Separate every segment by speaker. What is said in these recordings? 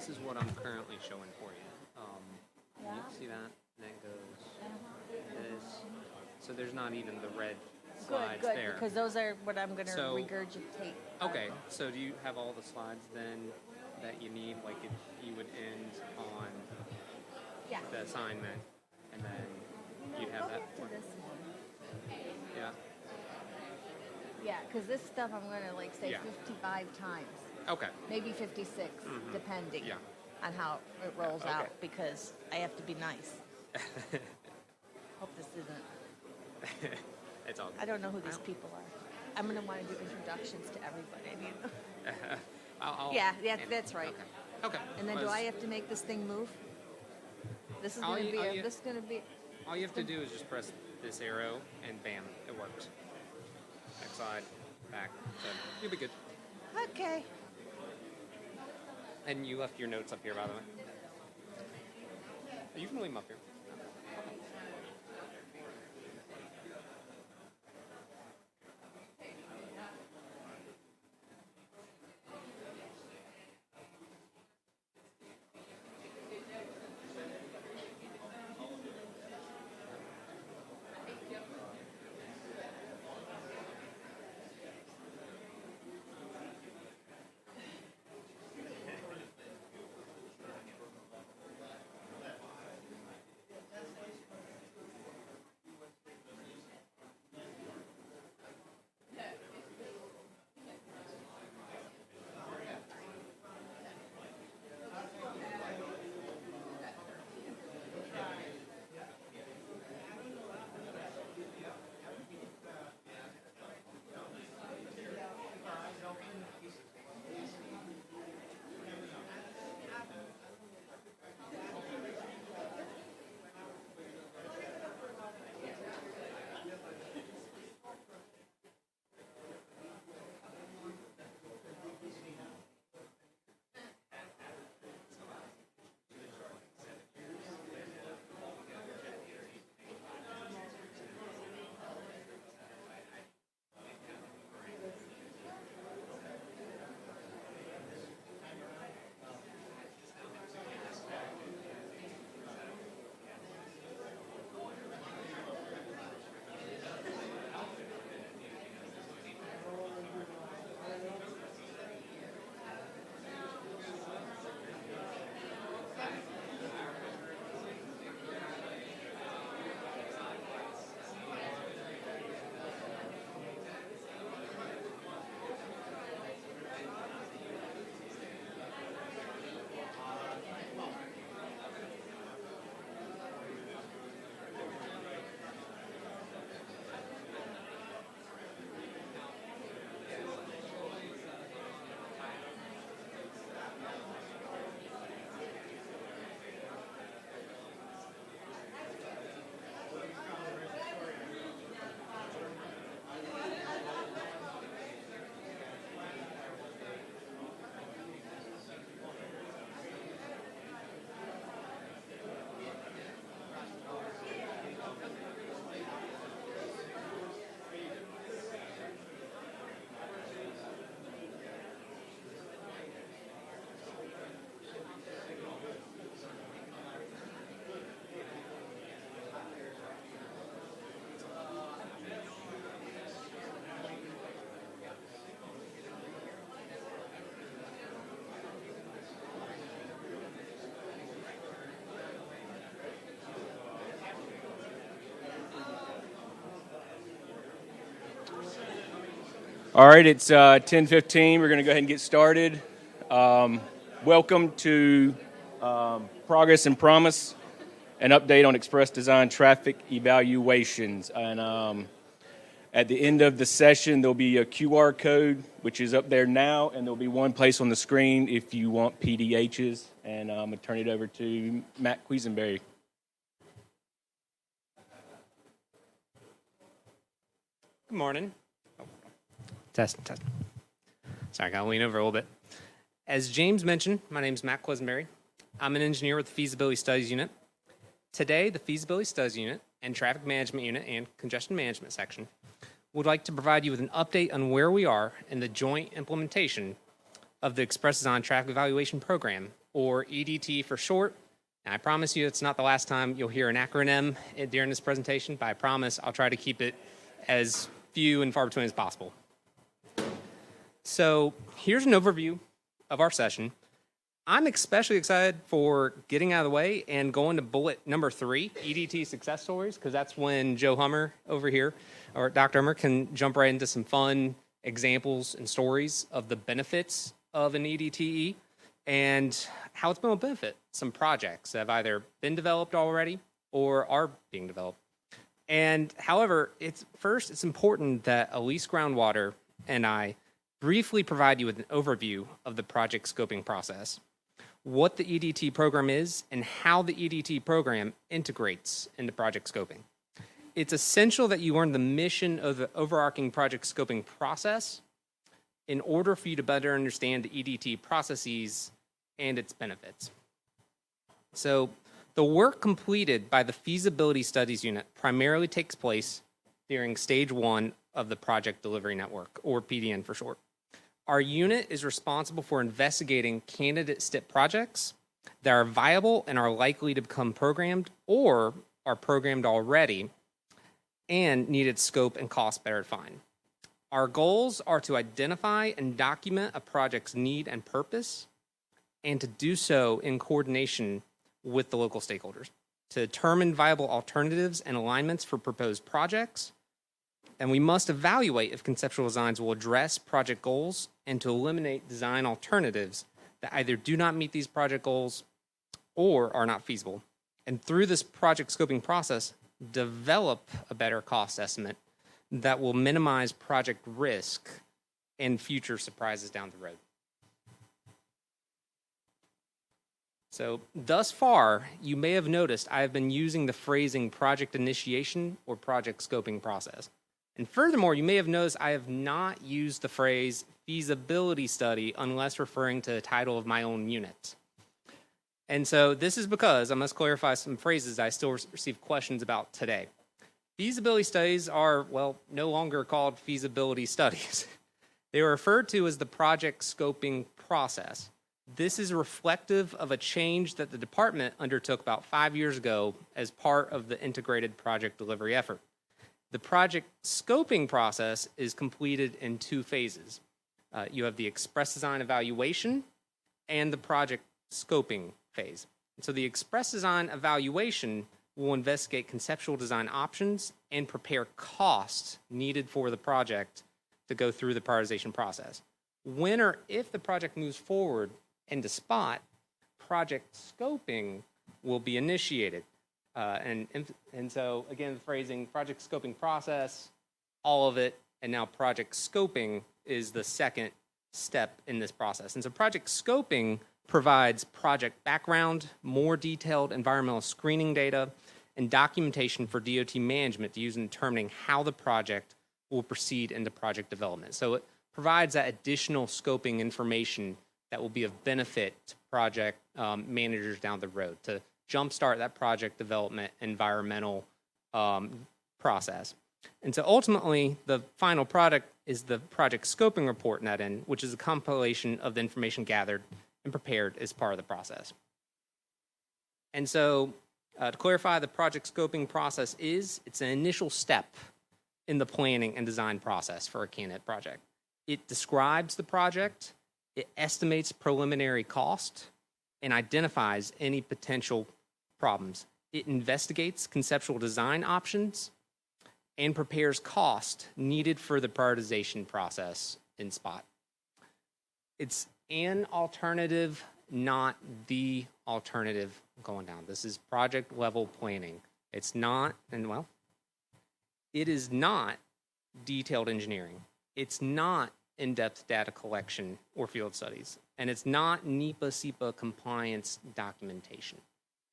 Speaker 1: this is what I'm currently showing for you.
Speaker 2: Yeah.
Speaker 1: You see that? And then goes this. So there's not even the red
Speaker 2: Good,
Speaker 1: slides
Speaker 2: good,
Speaker 1: there.
Speaker 2: because those are what I'm going to
Speaker 1: So-
Speaker 2: regurgitate.
Speaker 1: Okay, so do you have all the slides then that you need? Like if you would end on
Speaker 2: Yeah.
Speaker 1: the assignment, and then you'd have
Speaker 2: Go
Speaker 1: that.
Speaker 2: back to this one.
Speaker 1: Yeah.
Speaker 2: Yeah, because this stuff I'm going to like say
Speaker 1: Yeah.
Speaker 2: 55 times,
Speaker 1: Okay.
Speaker 2: maybe 56, depending
Speaker 1: Yeah.
Speaker 2: on how it rolls
Speaker 1: okay.
Speaker 2: out, because I have to be nice. Hope this isn't.
Speaker 1: It's all
Speaker 2: I don't know who these people are. I'm going to want to do introductions to everybody. Yeah, that's right.
Speaker 1: Okay.
Speaker 2: And then do I have to make this thing move? This is
Speaker 1: All
Speaker 2: going to
Speaker 1: you-
Speaker 2: be.
Speaker 1: all you-
Speaker 2: This is going to be.
Speaker 1: All you have to do is just press this arrow, and bam, it works. Next slide, back. So you'll be good.
Speaker 2: Okay.
Speaker 1: And you left your notes up here, by the way. You can leave them up here.
Speaker 3: All right, it's 10:15. We're going to go ahead and get started. Welcome to Progress and Promise, an update on Express Design traffic evaluations. And at the end of the session, there'll be a QR code, which is up there now, and there'll be one place on the screen if you want PDHs. And I'm going to turn it over to Matt Quisenberry.
Speaker 1: Good morning. Test. Sorry, I got to lean over a little bit. As James mentioned, my name is Matt Quisenberry. I'm an engineer with the Feasibility Studies Unit. Today, the Feasibility Studies Unit and Traffic Management Unit and Congestion Management section would like to provide you with an update on where we are in the joint implementation of the Express Design Traffic Evaluation Program or EDT for short. And I promise you it's not the last time you'll hear an acronym during this presentation, but I promise I'll try to keep it as few and far between as possible. So here's an overview of our session. I'm especially excited for getting out of the way and going to bullet number 3, EDT success stories, because that's when Joe Hummer over here, or Dr. Hummer, can jump right into some fun examples and stories of the benefits of an EDTE and how it's been a benefit some projects that have either been developed already or are being developed. And however, it's important that Elise Groundwater and I briefly provide you with an overview of the project scoping process, what the EDT program is, and how the EDT program integrates into project scoping. It's essential that you learn the mission of the overarching project scoping process in order for you to better understand the EDT processes and its benefits. So the work completed by the Feasibility Studies Unit primarily takes place during stage 1 of the Project Delivery Network, or PDN for short. Our unit is responsible for investigating candidate STIP projects that are viable and are likely to become programmed or are programmed already and needed scope and cost better defined. Our goals are to identify and document a project's need and purpose, and to do so in coordination with the local stakeholders, to determine viable alternatives and alignments for proposed projects. And we must evaluate if conceptual designs will address project goals and to eliminate design alternatives that either do not meet these project goals or are not feasible. And through this project scoping process, develop a better cost estimate that will minimize project risk and future surprises down the road. So thus far, you may have noticed I have been using the phrasing project initiation or project scoping process. And furthermore, you may have noticed I have not used the phrase feasibility study unless referring to the title of my own unit. And so this is because I must clarify some phrases I still receive questions about today. Feasibility studies are, well, no longer called feasibility studies. They are referred to as the project scoping process. This is reflective of a change that the department undertook about 5 years ago as part of the integrated project delivery effort. The project scoping process is completed in 2 phases. You have the express design evaluation and the project scoping phase. So the express design evaluation will investigate conceptual design options and prepare costs needed for the project to go through the prioritization process. When or if the project moves forward into SPOT, project scoping will be initiated. And so, again, the phrasing, project scoping process, all of it, and now project scoping is the second step in this process. And so project scoping provides project background, more detailed environmental screening data, and documentation for DOT management to use in determining how the project will proceed into project development. So it provides that additional scoping information that will be of benefit to project managers down the road to jumpstart that project development environmental process. And so ultimately, the final product is the project scoping report in that end, which is a compilation of the information gathered and prepared as part of the process. And so to clarify, the project scoping process it's an initial step in the planning and design process for a candidate project. It describes the project, it estimates preliminary cost, and identifies any potential problems. It investigates conceptual design options and prepares cost needed for the prioritization process in SPOT. It's an alternative, not the alternative going down. This is project level planning. It's not, and well, it is not detailed engineering. It's not in-depth data collection or field studies. And it's not NEPA-CEPA compliance documentation.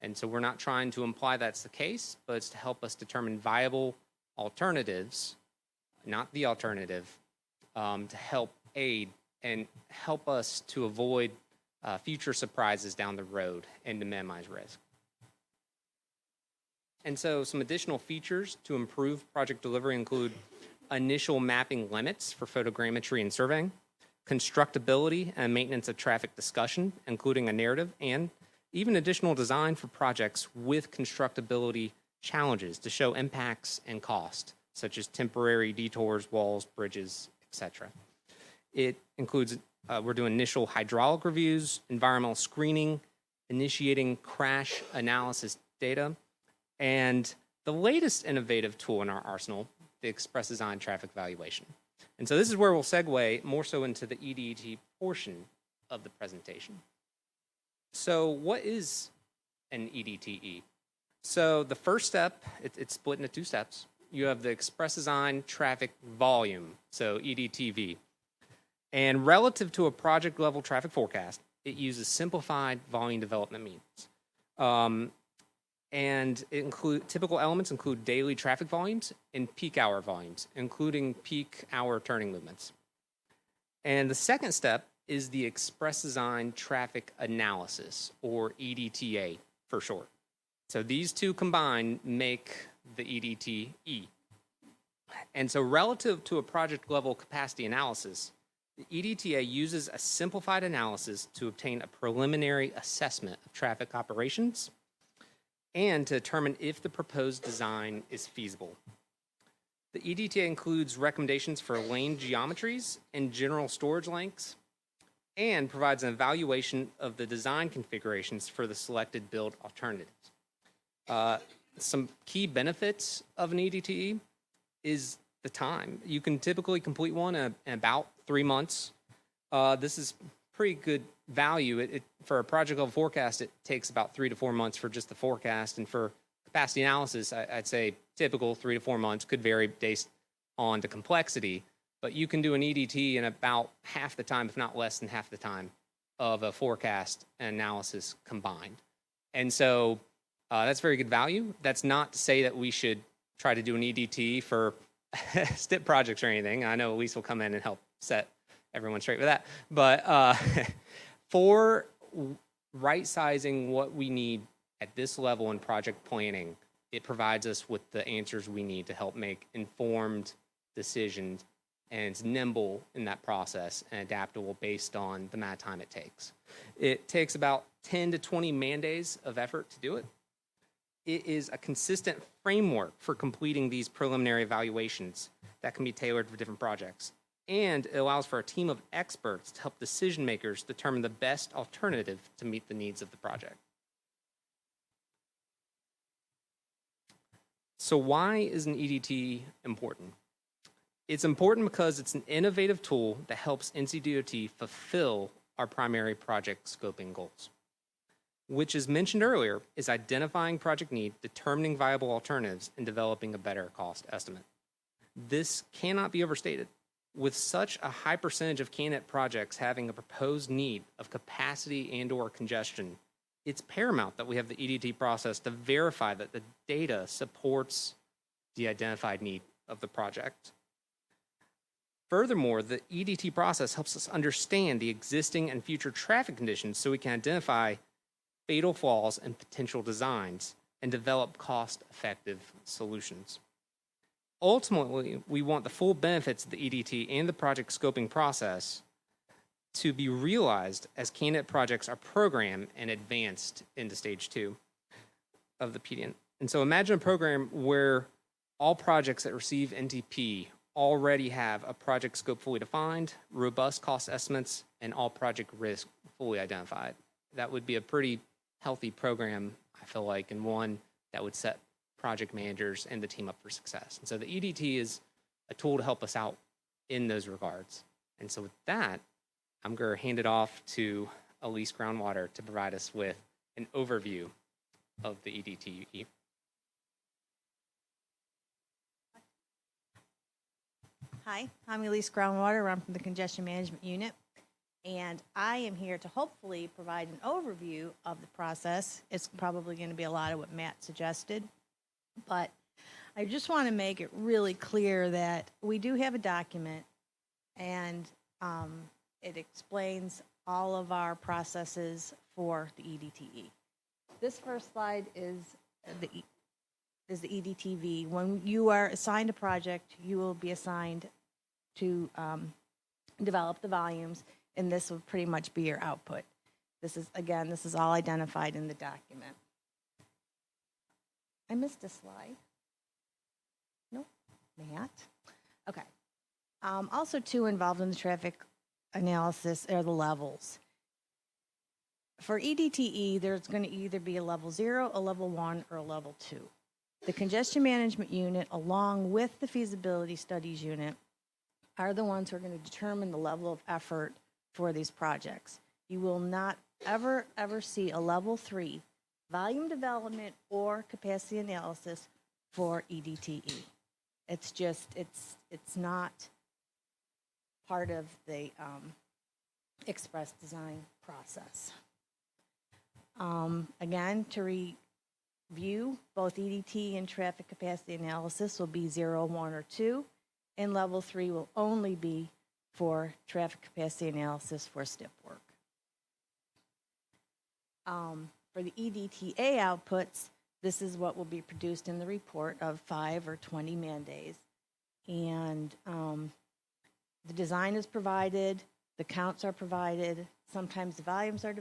Speaker 1: And so we're not trying to imply that's the case, but it's to help us determine viable alternatives, not the alternative, to help aid and help us to avoid future surprises down the road and to minimize risk. And so some additional features to improve project delivery include initial mapping limits for photogrammetry and surveying, constructability and maintenance of traffic discussion, including a narrative, and even additional design for projects with constructability challenges to show impacts and cost, such as temporary detours, walls, bridges, etc. It includes, we're doing initial hydraulic reviews, environmental screening, initiating crash analysis data, and the latest innovative tool in our arsenal, the Express Design Traffic Evaluation. And so this is where we'll segue more so into the EDT portion of the presentation. So what is an EDTE? So the first step, it's split into two steps. You have the Express Design Traffic Volume, so EDTV. And relative to a project level traffic forecast, it uses simplified volume development means. And typical elements include daily traffic volumes and peak hour volumes, including peak hour turning movements. And the second step is the Express Design Traffic Analysis, or EDTA for short. So these two combined make the EDTE. And so relative to a project level capacity analysis, the EDTA uses a simplified analysis to obtain a preliminary assessment of traffic operations and to determine if the proposed design is feasible. The EDTA includes recommendations for lane geometries and general storage lengths, and provides an evaluation of the design configurations for the selected build alternatives. Some key benefits of an EDTE is the time. You can typically complete one in about 3 months. This is pretty good value. For a project level forecast, it takes about 3 to 4 months for just the forecast. And for capacity analysis, I'd say typical 3 to 4 months, could vary based on the complexity. But you can do an EDT in about half the time, if not less than half the time, of a forecast and analysis combined. And so that's very good value. That's not to say that we should try to do an EDT for STIP projects or anything. I know Elise will come in and help set everyone straight with that. But for right-sizing what we need at this level in project planning, it provides us with the answers we need to help make informed decisions, and it's nimble in that process and adaptable based on the amount of time it takes. It takes about 10 to 20 man days of effort to do it. It is a consistent framework for completing these preliminary evaluations that can be tailored for different projects. And it allows for a team of experts to help decision makers determine the best alternative to meet the needs of the project. So why is an EDT important? It's important because it's an innovative tool that helps NCDOT fulfill our primary project scoping goals, which, as mentioned earlier, is identifying project need, determining viable alternatives, and developing a better cost estimate. This cannot be overstated. With such a high percentage of candidate projects having a proposed need of capacity and/or congestion, it's paramount that we have the EDT process to verify that the data supports the identified need of the project. Furthermore, the EDT process helps us understand the existing and future traffic conditions so we can identify fatal flaws in potential designs and develop cost-effective solutions. Ultimately, we want the full benefits of the EDT and the project scoping process to be realized as candidate projects are programmed and advanced into stage 2 of the PDN. And so imagine a program where all projects that receive NTP already have a project scope fully defined, robust cost estimates, and all project risk fully identified. That would be a pretty healthy program, I feel like, and one that would set project managers and the team up for success. And so the EDT is a tool to help us out in those regards. And so with that, I'm going to hand it off to Elise Groundwater to provide us with an overview of the EDT.
Speaker 2: Hi, I'm Elise Groundwater. I'm from the Congestion Management Unit, and I am here to hopefully provide an overview of the process. It's probably going to be a lot of what Matt suggested, but I just want to make it really clear that we do have a document, and it explains all of our processes for the EDTE. This first slide is the EDTV. When you are assigned a project, you will be assigned to develop the volumes, and this will pretty much be your output. This is all identified in the document. I missed a slide. Nope, Matt. Okay. Also, too, involved in the traffic analysis are the levels. For EDTE, there's going to either be a level 0, a level 1, or a level 2. The congestion management unit, along with the feasibility studies unit, are the ones who are going to determine the level of effort for these projects. You will not ever see a level 3 volume development or capacity analysis for EDTE. It's just, it's not part of the express design process. Again, to review, both EDT and traffic capacity analysis will be 0, 1, or 2, and level 3 will only be for traffic capacity analysis for STIP work. For the EDTA outputs, this is what will be produced in the report of 5 or 20 man days. And the design is provided, the counts are provided, sometimes the volumes are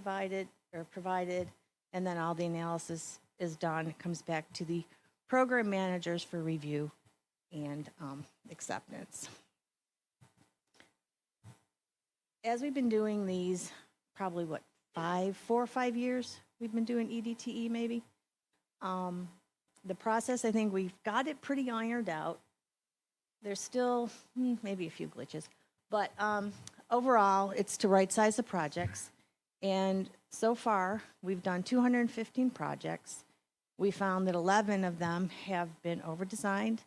Speaker 2: provided, and then all the analysis is done. It comes back to the program managers for review and acceptance. As we've been doing these, probably 4 or 5 years we've been doing EDTE maybe. The process, I think we've got it pretty ironed out. There's still maybe a few glitches, but overall, it's to right-size the projects. And so far, we've done 215 projects. We found that 11 of them have been over-designed,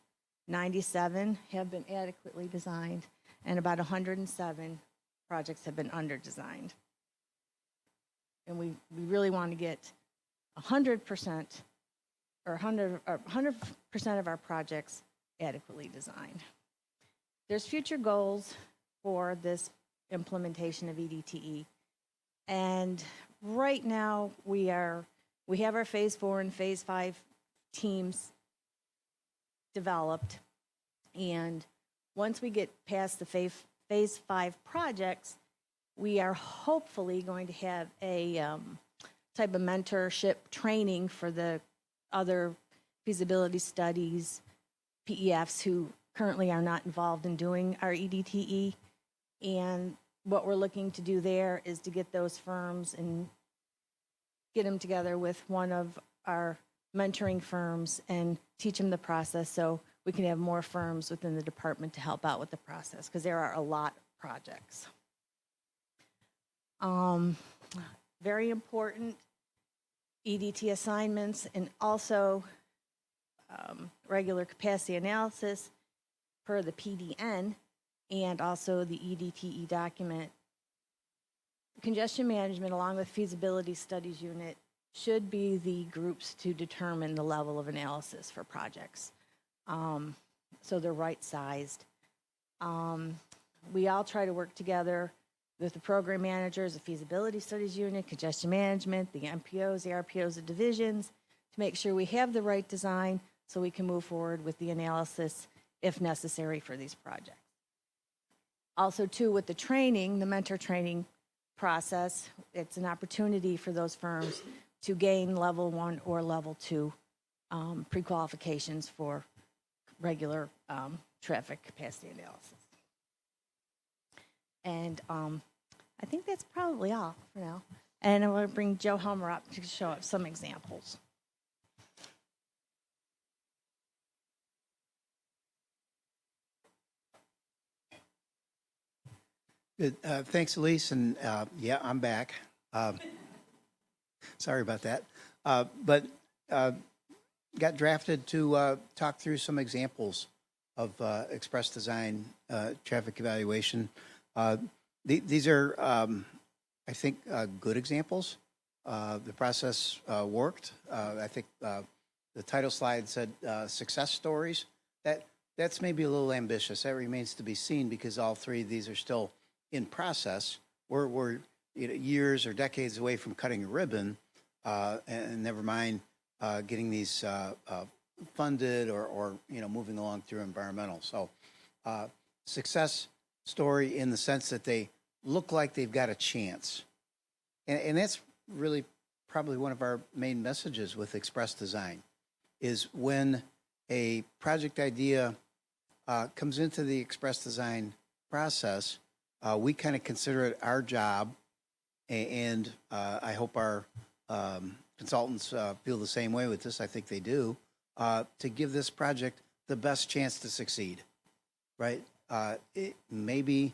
Speaker 2: 97 have been adequately designed, and about 107 projects have been under-designed. And we really want to get 100% or 100% of our projects adequately designed. There's future goals for this implementation of EDTE. And right now we have our phase 4 and phase 5 teams developed. And once we get past the phase 5 projects, we are hopefully going to have a type of mentorship training for the other feasibility studies, PEFs who currently are not involved in doing our EDTE. And what we're looking to do there is to get those firms and get them together with one of our mentoring firms and teach them the process so we can have more firms within the department to help out with the process, because there are a lot of projects. Very important, EDT assignments and also regular capacity analysis per the PDN and also the EDTE document. Congestion management, along with feasibility studies unit, should be the groups to determine the level of analysis for projects. So they're right-sized. We all try to work together with the program managers, the feasibility studies unit, congestion management, the MPOs, the RPOs, the divisions, to make sure we have the right design so we can move forward with the analysis if necessary for these projects. Also, too, with the training, the mentor training process, it's an opportunity for those firms to gain level 1 or level 2 pre-qualifications for regular traffic capacity analysis. And I think that's probably all for now. And I'm going to bring Joe Helmer up to show us some examples.
Speaker 4: Good. Thanks, Elise. And yeah, I'm back. Sorry about that. But got drafted to talk through some examples of express design traffic evaluation. These are, I think, good examples. The process worked. I think the title slide said success stories. That's maybe a little ambitious. That remains to be seen because all three of these are still in process. We're years or decades away from cutting a ribbon, and never mind getting these funded or moving along through environmental. So success story in the sense that they look like they've got a chance. And that's really probably one of our main messages with Express Design is when a project idea comes into the Express Design process, we kind of consider it our job, and I hope our consultants feel the same way with this. I think they do, to give this project the best chance to succeed, right? Maybe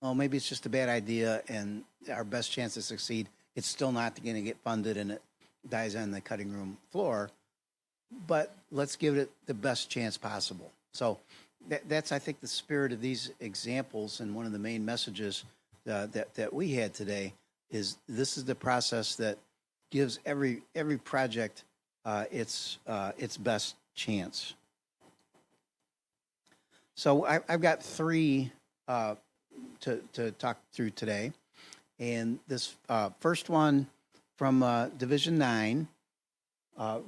Speaker 4: it's just a bad idea, and our best chance to succeed, it's still not going to get funded, and it dies on the cutting room floor. But let's give it the best chance possible. So that's, I think, the spirit of these examples, and one of the main messages that we had today is this is the process that gives every project its best chance. So I've got three to talk through today, and this first one from Division 9.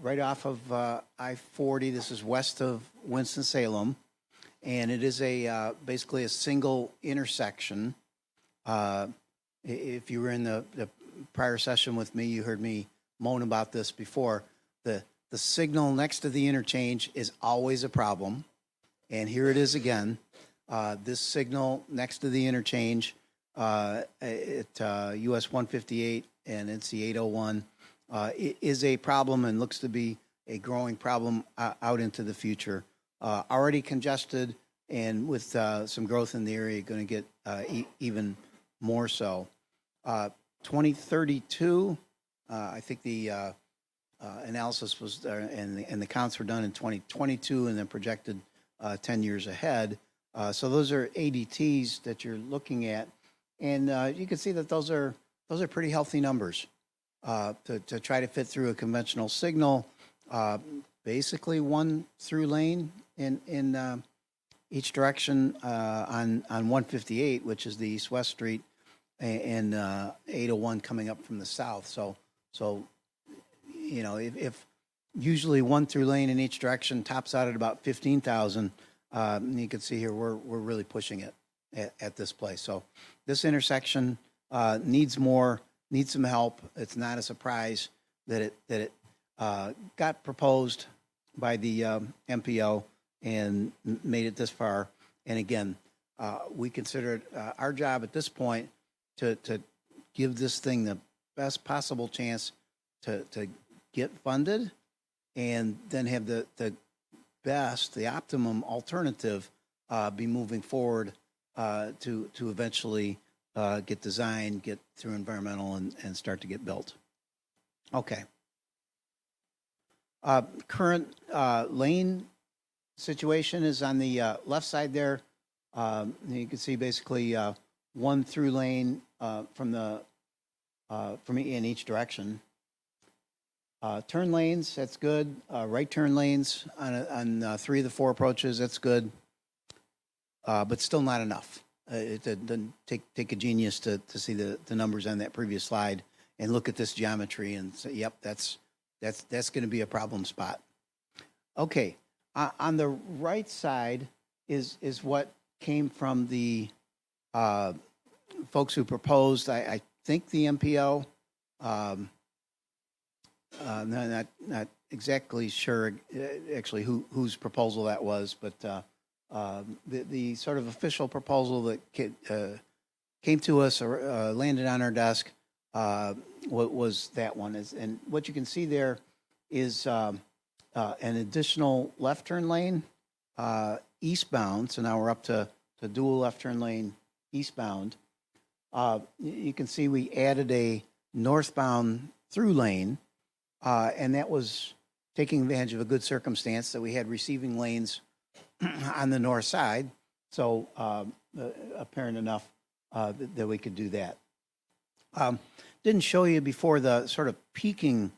Speaker 4: Right off of I-40. This is west of Winston-Salem, and it is basically a single intersection. If you were in the prior session with me, you heard me moan about this before. The signal next to the interchange is always a problem, and here it is again. This signal next to the interchange at US 158 and NC 801 is a problem and looks to be a growing problem out into the future. Already congested, and with some growth in the area, going to get even more so. 2032, I think the analysis was, and the counts were done in 2022, and then projected 10 years ahead. So those are ADTs that you're looking at, and you can see that those are pretty healthy numbers. To try to fit through a conventional signal, basically one through lane in each direction on 158, which is the east-west street, and 801 coming up from the south. So you know, if usually one through lane in each direction tops out at about 15,000, you can see here we're really pushing it at this place. So this intersection needs some help. It's not a surprise that it got proposed by the MPO and made it this far. And again, we consider it our job at this point to give this thing the best possible chance to get funded, and then have the optimum alternative be moving forward to eventually get designed, get through environmental, and start to get built. Okay. Current lane situation is on the left side there. You can see basically one through lane from in each direction. Turn lanes, that's good. Right turn lanes on 3 of the 4 approaches, that's good. But still not enough. It doesn't take a genius to see the numbers on that previous slide and look at this geometry and say, yep, that's going to be a problem spot. Okay, on the right side is what came from the folks who proposed. I think the MPO. Not exactly sure actually whose proposal that was, but the sort of official proposal that came to us or landed on our desk was that one. And what you can see there is an additional left turn lane eastbound. So now we're up to dual left turn lane eastbound. You can see we added a northbound through lane, and that was taking advantage of a good circumstance that we had receiving lanes on the north side, so apparent enough that we could do that. Didn't show you before the sort of peaking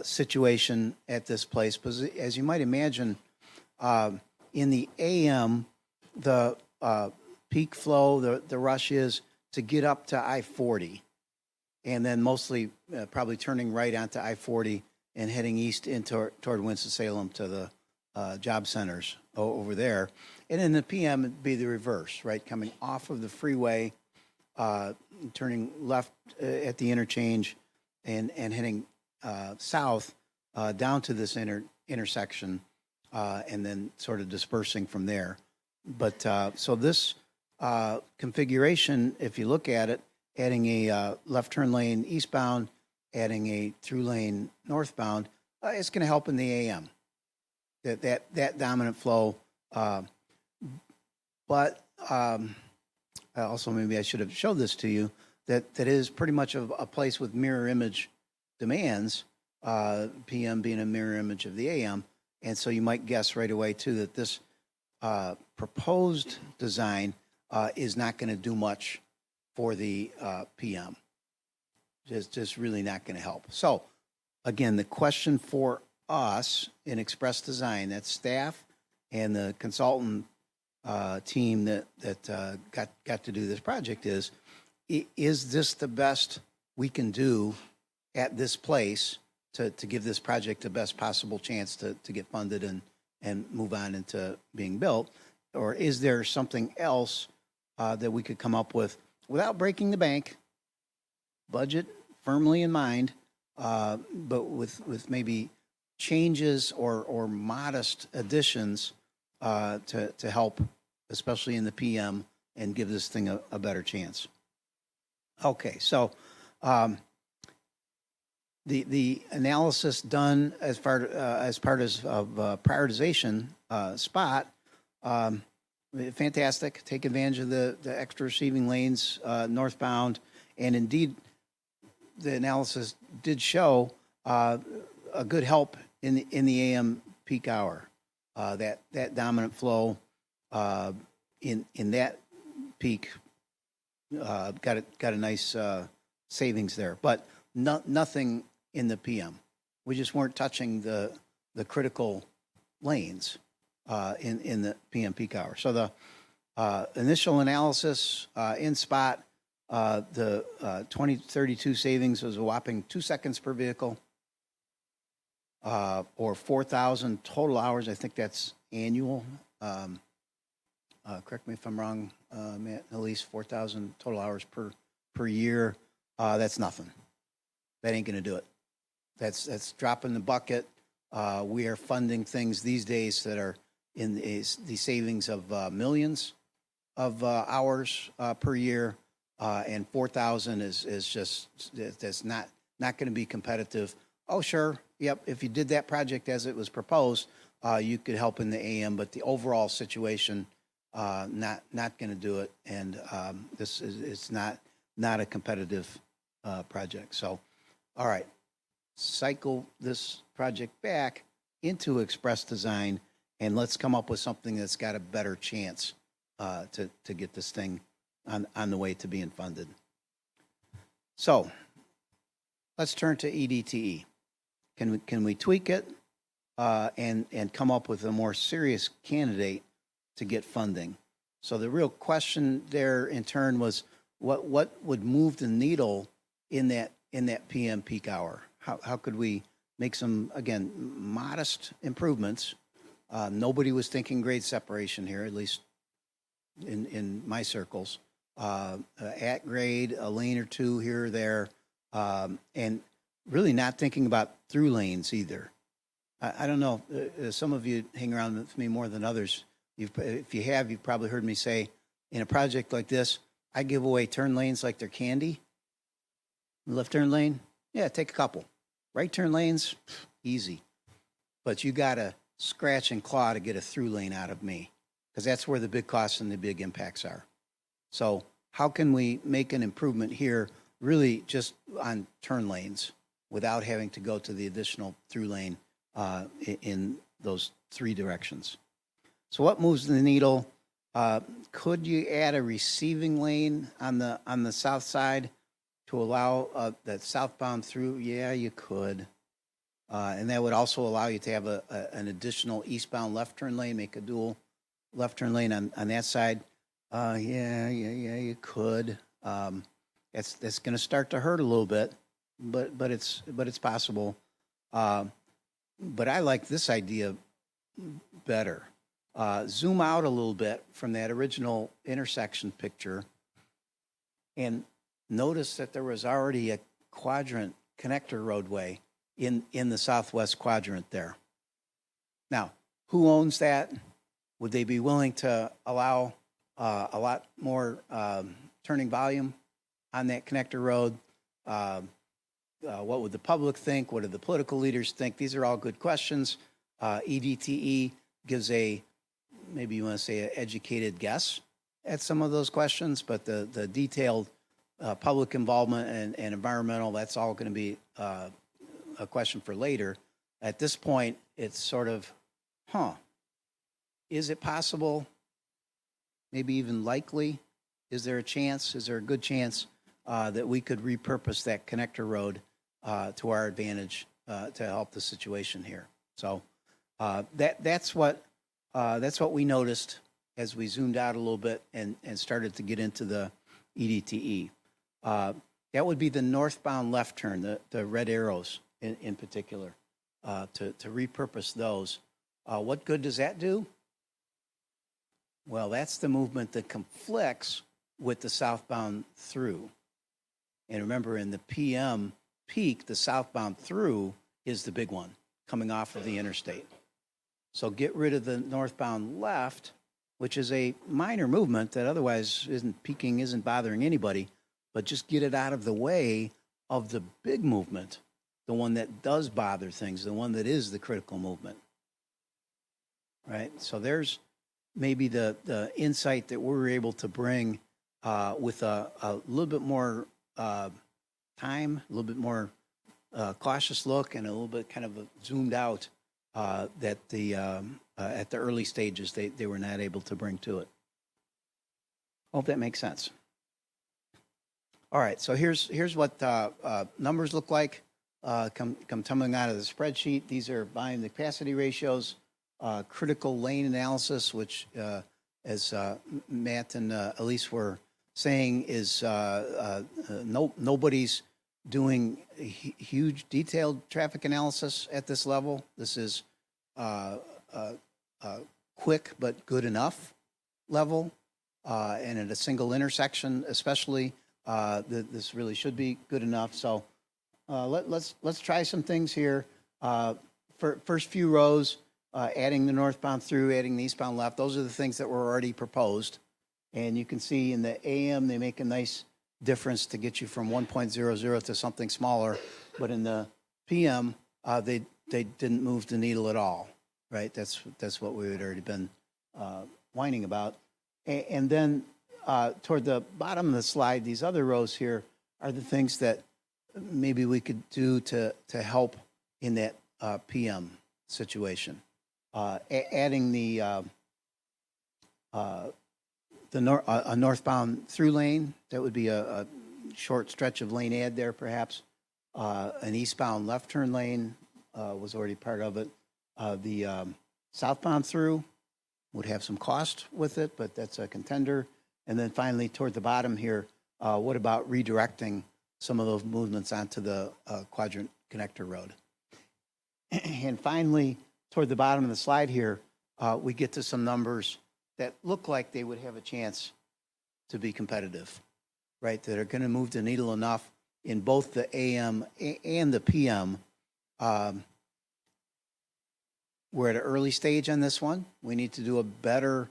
Speaker 4: situation at this place, because as you might imagine, in the AM, the peak flow, the rush is to get up to I-40, and then mostly probably turning right onto I-40 and heading east toward Winston-Salem to job centers over there. And in the PM, it'd be the reverse, right? Coming off of the freeway, turning left at the interchange and heading south down to this intersection and then sort of dispersing from there. But so this configuration, if you look at it, adding a left turn lane eastbound, adding a through lane northbound, it's going to help in the AM. That dominant flow. But also maybe I should have showed this to you, that is pretty much of a place with mirror image demands, PM being a mirror image of the AM. And so you might guess right away, too, that this proposed design is not going to do much for the PM. Just really not going to help. So, again, the question for us in Express Design, that's staff and the consultant team that got to do this project is this the best we can do at this place to give this project the best possible chance to get funded and move on into being built? Or is there something else that we could come up with without breaking the bank, budget firmly in mind, but with maybe changes or modest additions to help, especially in the PM, and give this thing a better chance? Okay, so the analysis done as part of prioritization spot, fantastic. Take advantage of the extra receiving lanes northbound, and indeed, the analysis did show a good help in the AM peak hour. That dominant flow in that peak got a nice savings there, but nothing in the PM. We just weren't touching the critical lanes in the PM peak hour. So the initial analysis in spot, the 2032 savings was a whopping 2 seconds per vehicle, or 4,000 total hours. I think that's annual. Correct me if I'm wrong, Matt, at least 4,000 total hours per year. That's nothing. That ain't going to do it. That's dropping the bucket. We are funding things these days that are in the savings of millions of hours per year, and 4,000 is just that's not going to be competitive. Oh, sure, yep. If you did that project as it was proposed, you could help in the AM, but the overall situation, not going to do it, and this is it's not a competitive project. So, all right, cycle this project back into Express Design, and let's come up with something that's got a better chance to get this thing on the way to being funded. So, let's turn to EDTE. Can we tweak it and come up with a more serious candidate to get funding? So the real question there in turn was what would move the needle in that PM peak hour? How could we make some, again, modest improvements? Nobody was thinking grade separation here, at least in my circles. At grade, a lane or two here or there, and really not thinking about through lanes either. I don't know. Some of you hang around with me more than others. If you have, you've probably heard me say, in a project like this, I give away turn lanes like they're candy. Left turn lane, yeah, take a couple. Right turn lanes, easy. But you got to scratch and claw to get a through lane out of me, because that's where the big costs and the big impacts are. So how can we make an improvement here really just on turn lanes without having to go to the additional through lane in those three directions? So what moves the needle? Could you add a receiving lane on the south side to allow that southbound through? Yeah, you could. And that would also allow you to have an additional eastbound left turn lane, make a dual left turn lane on that side. Yeah, you could. That's going to start to hurt a little bit, but it's possible. But I like this idea better. Zoom out a little bit from that original intersection picture and notice that there was already a quadrant connector roadway in the southwest quadrant there. Now, who owns that? Would they be willing to allow a lot more turning volume on that connector road? What would the public think? What do the political leaders think? These are all good questions. EDTE gives maybe you want to say an educated guess at some of those questions, but the detailed public involvement and environmental, that's all going to be a question for later. At this point, it's sort of, is it possible, maybe even likely? Is there a chance, is there a good chance that we could repurpose that connector road to our advantage to help the situation here? So that's what we noticed as we zoomed out a little bit and started to get into the EDTE. That would be the northbound left turn, the red arrows in particular, to repurpose those. What good does that do? Well, that's the movement that conflicts with the southbound through. And remember, in the PM peak, the southbound through is the big one coming off of the interstate. So get rid of the northbound left, which is a minor movement that otherwise isn't bothering anybody, but just get it out of the way of the big movement, the one that does bother things, the one that is the critical movement. Right? So there's maybe the insight that we're able to bring with a little bit more time, a little bit more cautious look, and a little bit kind of zoomed out that at the early stages they were not able to bring to it. Hope that makes sense. All right, so here's what numbers look like come tumbling out of the spreadsheet. These are volume to capacity ratios, critical lane analysis, which as Matt and Elise were saying is nobody's doing huge detailed traffic analysis at this level. This is quick but good enough level, and at a single intersection especially, this really should be good enough. So let's try some things here. First few rows, adding the northbound through, adding the eastbound left. Those are the things that were already proposed. And you can see in the AM, they make a nice difference to get you from 1.00 to something smaller. But in the PM, they didn't move the needle at all, right? That's what we had already been whining about. And then toward the bottom of the slide, these other rows here are the things that maybe we could do to help in that PM situation. Adding a northbound through lane, that would be a short stretch of lane add there perhaps. An eastbound left turn lane was already part of it. The southbound through would have some cost with it, but that's a contender. And then finally, toward the bottom here, what about redirecting some of those movements onto the quadrant connector road? And finally, toward the bottom of the slide here, we get to some numbers that look like they would have a chance to be competitive, right? That are going to move the needle enough in both the AM and the PM. We're at an early stage on this one. We need to do a better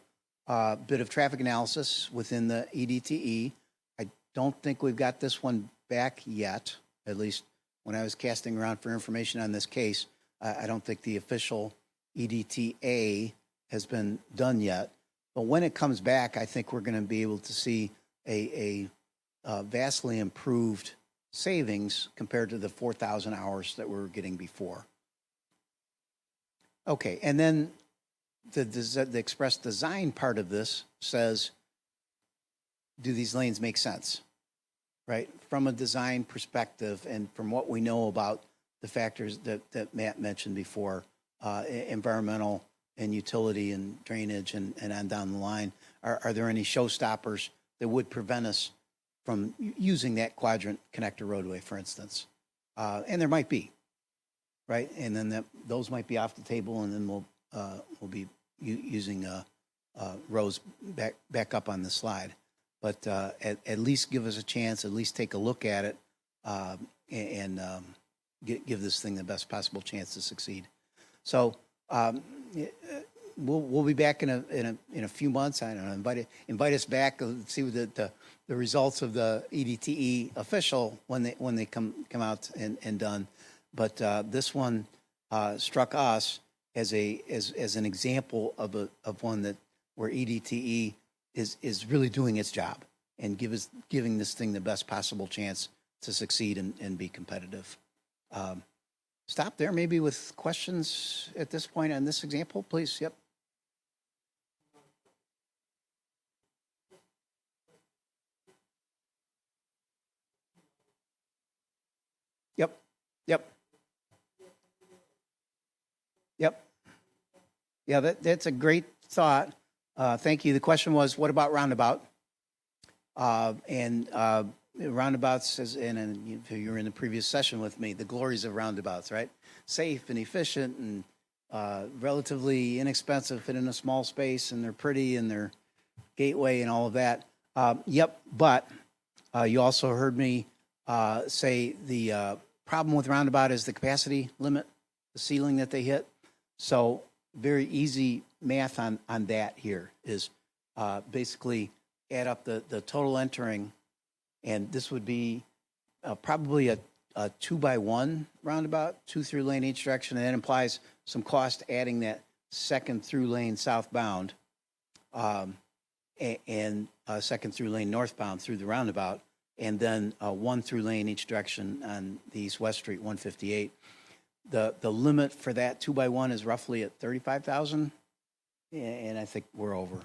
Speaker 4: bit of traffic analysis within the EDTE. I don't think we've got this one back yet, at least when I was casting around for information on this case. I don't think the official EDTA has been done yet. But when it comes back, I think we're going to be able to see a vastly improved savings compared to the 4,000 hours that we were getting before. Okay, and then the express design part of this says, do these lanes make sense, right? From a design perspective and from what we know about the factors that Matt mentioned before, environmental and utility and drainage and on down the line, are there any showstoppers that would prevent us from using that quadrant connector roadway, for instance? And there might be, right? And then those might be off the table, and then we'll using rows back up on the slide. But at least give us a chance, at least take a look at it, and give this thing the best possible chance to succeed. So we'll be back in a few months. I don't know. Invite us back. Let's see the results of the EDTE official when they come out and done. But this one struck us as an example of one that where EDTE is really doing its job and giving this thing the best possible chance to succeed and be competitive. Stop there, maybe with questions at this point on this example, please. Yep. Yep. Yep. Yep. Yeah, that's a great thought. Thank you. The question was, what about roundabout? Roundabouts, and if you were in the previous session with me, the glories of roundabouts, right? Safe and efficient and relatively inexpensive, fit in a small space, and they're pretty, and they're gateway and all of that. Yep, but you also heard me say the problem with roundabout is the capacity limit, the ceiling that they hit. So very easy math on that here is basically add up the total entering, and this would be probably a 2x1 roundabout, 2 through lane each direction, and that implies some cost adding that second through lane southbound and second through lane northbound through the roundabout, and then 1 through lane each direction on the East-West Street 158. The limit for that 2x1 is roughly at 35,000, and I think we're over.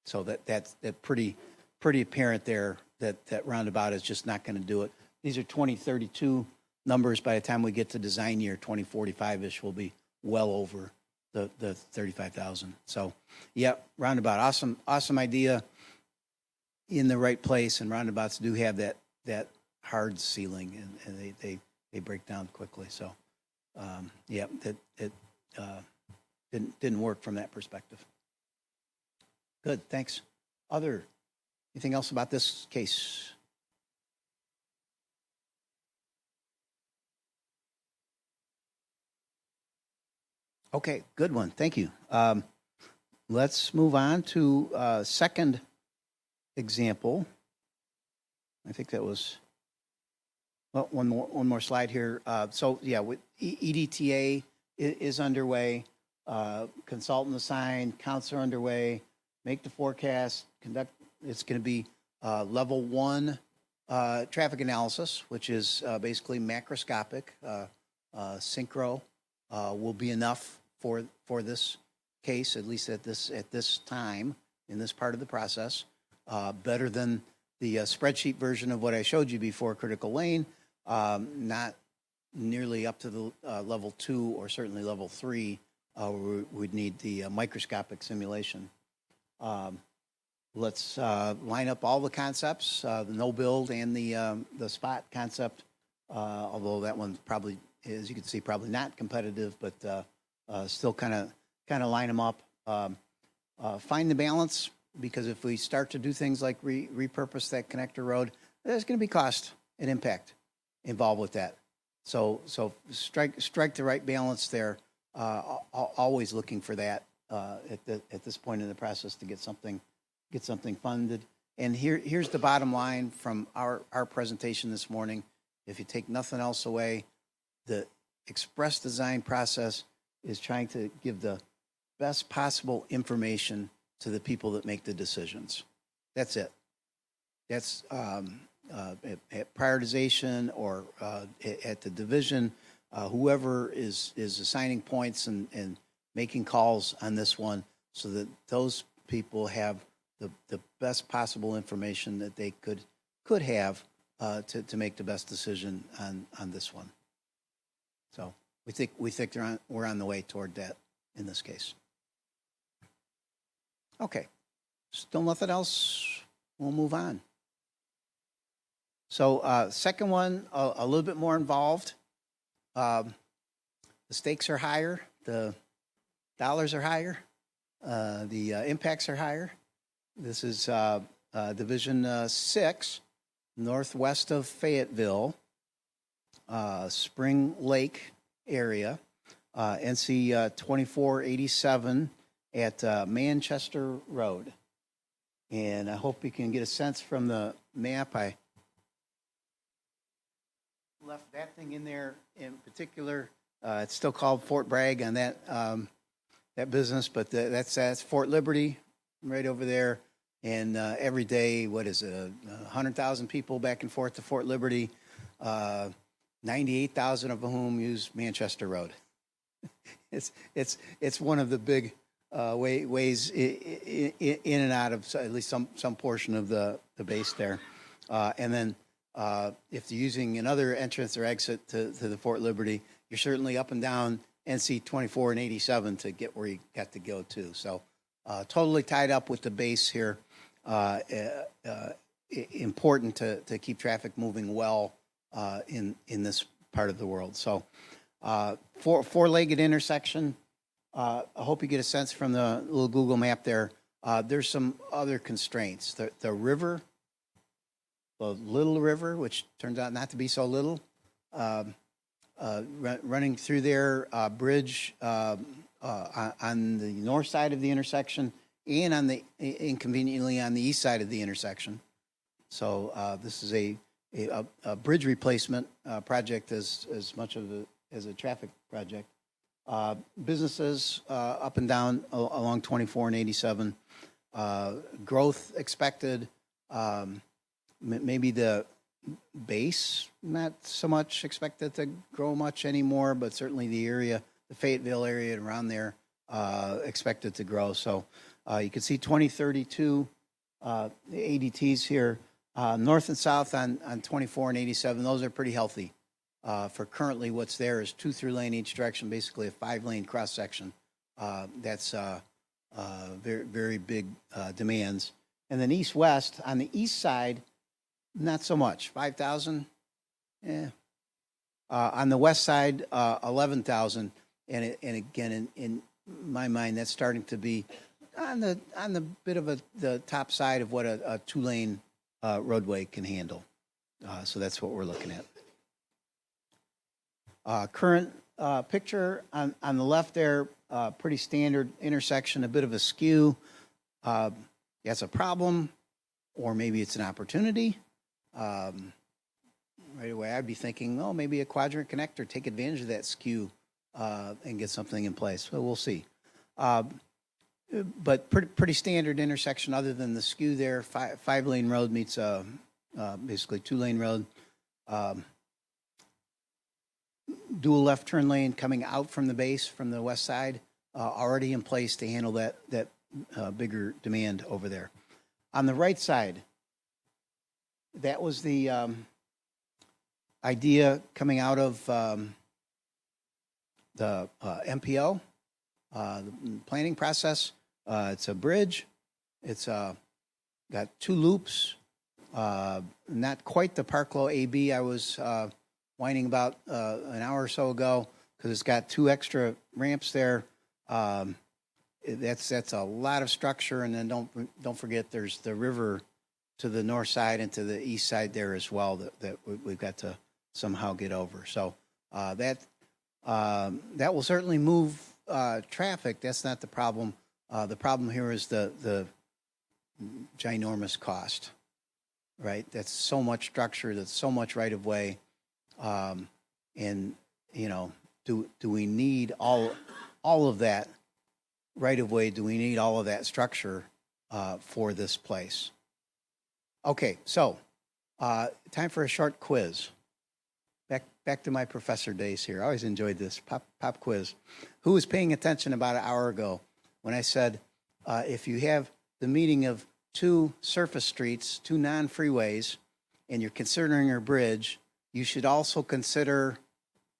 Speaker 4: So that's pretty apparent there that roundabout is just not going to do it. These are 2032 numbers. By the time we get to design year 2045-ish, we'll be well over the 35,000. So, yeah, roundabout, awesome idea in the right place, and roundabouts do have that hard ceiling, and they break down quickly. So, yeah, it didn't work from that perspective. Good, thanks. Anything else about this case? Okay, good one. Thank you. Let's move on to second example. I think that was one more slide here. So yeah, with EDTA is underway. Consultant assigned, counts are underway. Make the forecast. Conduct. It's going to be level 1 traffic analysis, which is basically macroscopic. Synchro will be enough for this case, at least at this time in this part of the process. Better than the spreadsheet version of what I showed you before, critical lane. Not nearly up to the level 2 or certainly level 3. We'd need the microscopic simulation. Let's line up all the concepts, the no build and the spot concept. Although that one's probably, as you can see, probably not competitive, but still kind of line them up. Find the balance, because if we start to do things like repurpose that connector road, there's going to be cost and impact involved with that. So strike the right balance there. Always looking for that at this point in the process to get something funded. And here's the bottom line from our presentation this morning. If you take nothing else away, the express design process is trying to give the best possible information to the people that make the decisions. That's it. That's at prioritization or at the division, whoever is assigning points and making calls on this one, so that those people have the best possible information that they could have to make the best decision on this one. So we think we're on the way toward that in this case. Okay, still nothing else. We'll move on. So second one, a little bit more involved. The stakes are higher the dollars are higher, the impacts are higher. This is Division 6, northwest of Fayetteville, Spring Lake area, NC 2487 at Manchester Road. And I hope you can get a sense from the map. I left that thing in there in particular. It's still called Fort Bragg on that that business, but that's Fort Liberty right over there. And every day, what is it, 100,000 people back and forth to Fort Liberty, 98,000 of whom use Manchester Road. It's one of the big ways in and out of at least some portion of the base there. And then if you're using another entrance or exit to the Fort Liberty, you're certainly up and down NC 24 and 87 to get where you got to go to. So totally tied up with the base here. Important to keep traffic moving well in this part of the world. So four-legged intersection. I hope you get a sense from the little Google map there. There's some other constraints. The river, the little river, which turns out not to be so little, running through there, bridge on the north side of the intersection and on the inconveniently on the east side of the intersection. So this is a bridge replacement project as much of as a traffic project. Businesses up and down along 24 and 87. Growth expected. Maybe the base not so much expected to grow much anymore, but certainly the area, the Fayetteville area and around there, expected to grow. So you can see 2032 the ADTs here, north and south on 24 and 87. Those are pretty healthy. For currently what's there is 2 through lane each direction, basically a 5-lane cross section. That's very, very big demands. And then east-west, on the east side, not so much, 5,000. On the west side, 11,000. And again, in my mind, that's starting to be on the bit of the top side of what a 2-lane roadway can handle. So that's what we're looking at. Current picture on the left there, pretty standard intersection, a bit of a skew. That's a problem, or maybe it's an opportunity. Right away, I'd be thinking, oh, maybe a quadrant connector, take advantage of that skew and get something in place. Well, we'll see. But pretty standard intersection other than the skew there. 5-lane road meets basically 2-lane road. Dual left turn lane coming out from the base from the west side, already in place to handle that bigger demand over there. On the right side, that was the idea coming out of the MPO, the planning process. It's a bridge. It's got 2 loops. Not quite the Parklow AB I was whining about an hour or so ago, because it's got 2 extra ramps there. That's a lot of structure, and then don't forget there's the river to the north side and to the east side there as well that we've got to somehow get over. So that will certainly move traffic. That's not the problem. The problem here is the ginormous cost, right? That's so much structure. That's so much right of way. And do we need all of that right of way? Do we need all of that structure for this place? Okay, so time for a short quiz. Back to my professor days here. I always enjoyed this pop quiz. Who was paying attention about an hour ago when I said if you have the meeting of 2 surface streets, 2 non-freeways, and you're considering a bridge, you should also consider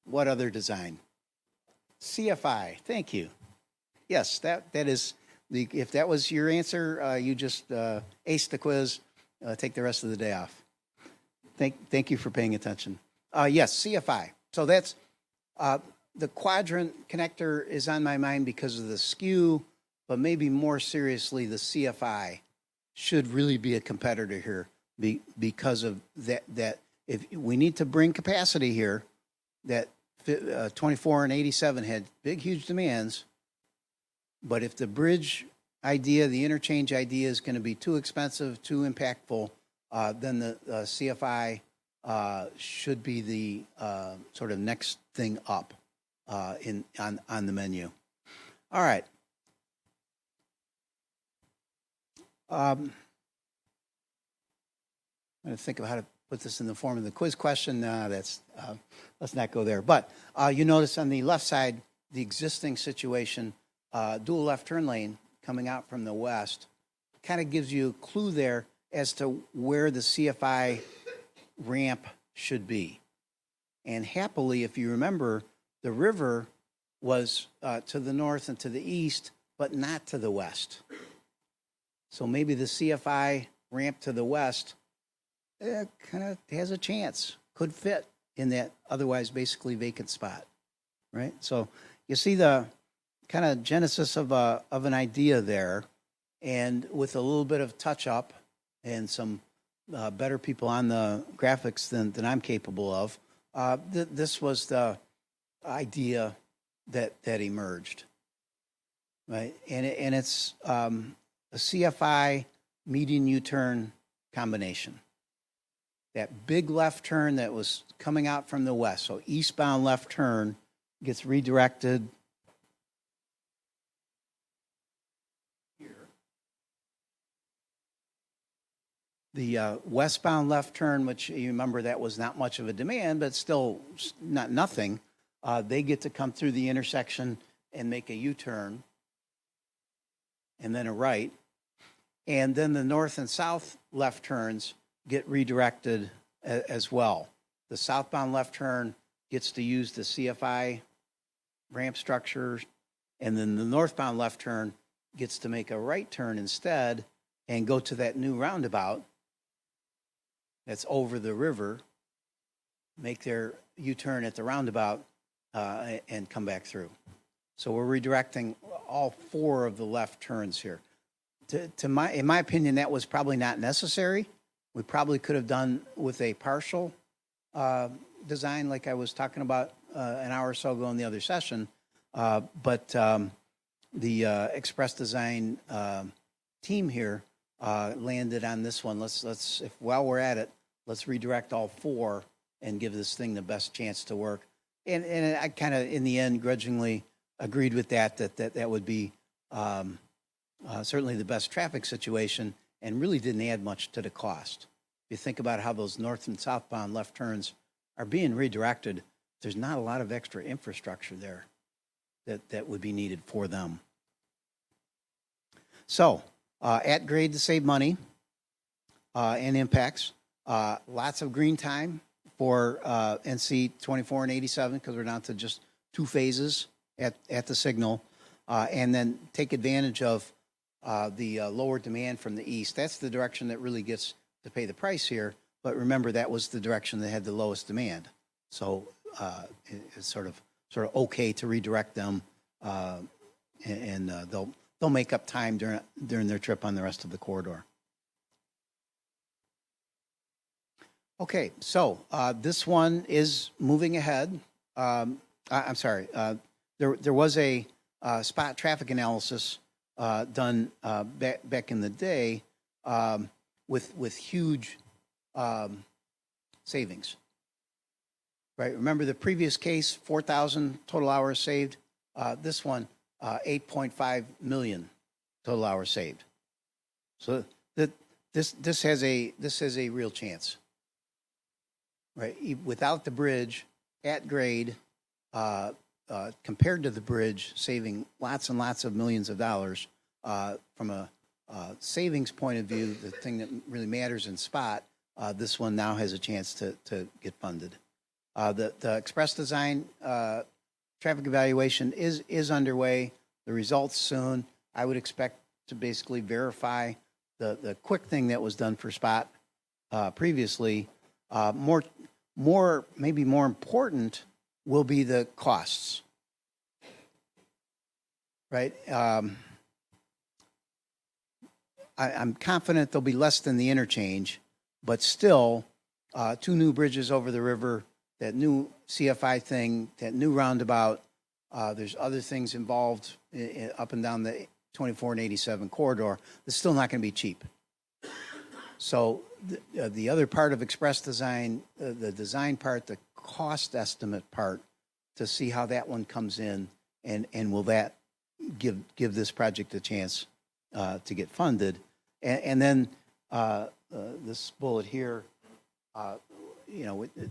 Speaker 4: what other design? CFI. Thank you. Yes, that is the. If that was your answer, you just aced the quiz. Take the rest of the day off. Thank you for paying attention. Yes, CFI. So that's the quadrant connector is on my mind because of the skew, but maybe more seriously, the CFI should really be a competitor here because of that if we need to bring capacity here, that 24 and 87 had big, huge demands. But if the bridge idea, the interchange idea is going to be too expensive, too impactful, then the CFI should be the sort of next thing up on the menu. All right. I'm going to think of how to put this in the form of the quiz question. Let's not go there. But you notice on the left side, the existing situation, dual left turn lane coming out from the west, kind of gives you a clue there as to where the CFI ramp should be. And happily, if you remember, the river was to the north and to the east, but not to the west. So maybe the CFI ramp to the west kind of has a chance, could fit in that otherwise basically vacant spot, right? So you see the kind of genesis of an idea there, and with a little bit of touch up and some better people on the graphics than I'm capable of, this was the idea that emerged, right? And it's a CFI median U-turn combination. That big left turn that was coming out from the west, so eastbound left turn, gets redirected here. The westbound left turn, which you remember that was not much of a demand, but still not nothing, they get to come through the intersection and make a U-turn and then a right. And then the north and south left turns get redirected as well. The southbound left turn gets to use the CFI ramp structure, and then the northbound left turn gets to make a right turn instead and go to that new roundabout that's over the river, make their U-turn at the roundabout, and come back through. So we're redirecting all four of the left turns here. In my opinion, that was probably not necessary. We probably could have done with a partial design, like I was talking about an hour or so ago in the other session. But the Express Design team here landed on this one. Let's if while we're at it, let's redirect all four and give this thing the best chance to work. And I kind of, in the end, grudgingly agreed with that would be certainly the best traffic situation, and really didn't add much to the cost. If you think about how those north and southbound left turns are being redirected, there's not a lot of extra infrastructure there that would be needed for them. So, at grade to save money and impacts, lots of green time for NC 24 and 87, because we're down to just 2 phases at the signal, and then take advantage of the lower demand from the east. That's the direction that really gets to pay the price here. But remember, that was the direction that had the lowest demand. So it's sort of okay to redirect them, and they'll make up time during their trip on the rest of the corridor. Okay, so this one is moving ahead. I'm sorry. There was a spot traffic analysis done back in the day with huge savings. Right. Remember the previous case, 4,000 total hours saved. This one, 8.5 million total hours saved. So this has a real chance. Right. Without the bridge, at grade, compared to the bridge, saving lots and lots of millions of dollars. From a savings point of view, the thing that really matters in spot, this one now has a chance to get funded. The Express Design traffic evaluation is underway. The results soon. I would expect to basically verify the quick thing that was done for spot previously. Maybe more important will be the costs. right? I'm confident there'll be less than the interchange, but still, 2 new bridges over the river, that new CFI thing, that new roundabout. There's other things involved up and down the 24 and 87 corridor. It's still not going to be cheap. So the other part of Express Design, the design part, the cost estimate part, to see how that one comes in, and will that give this project a chance to get funded. And then this bullet here,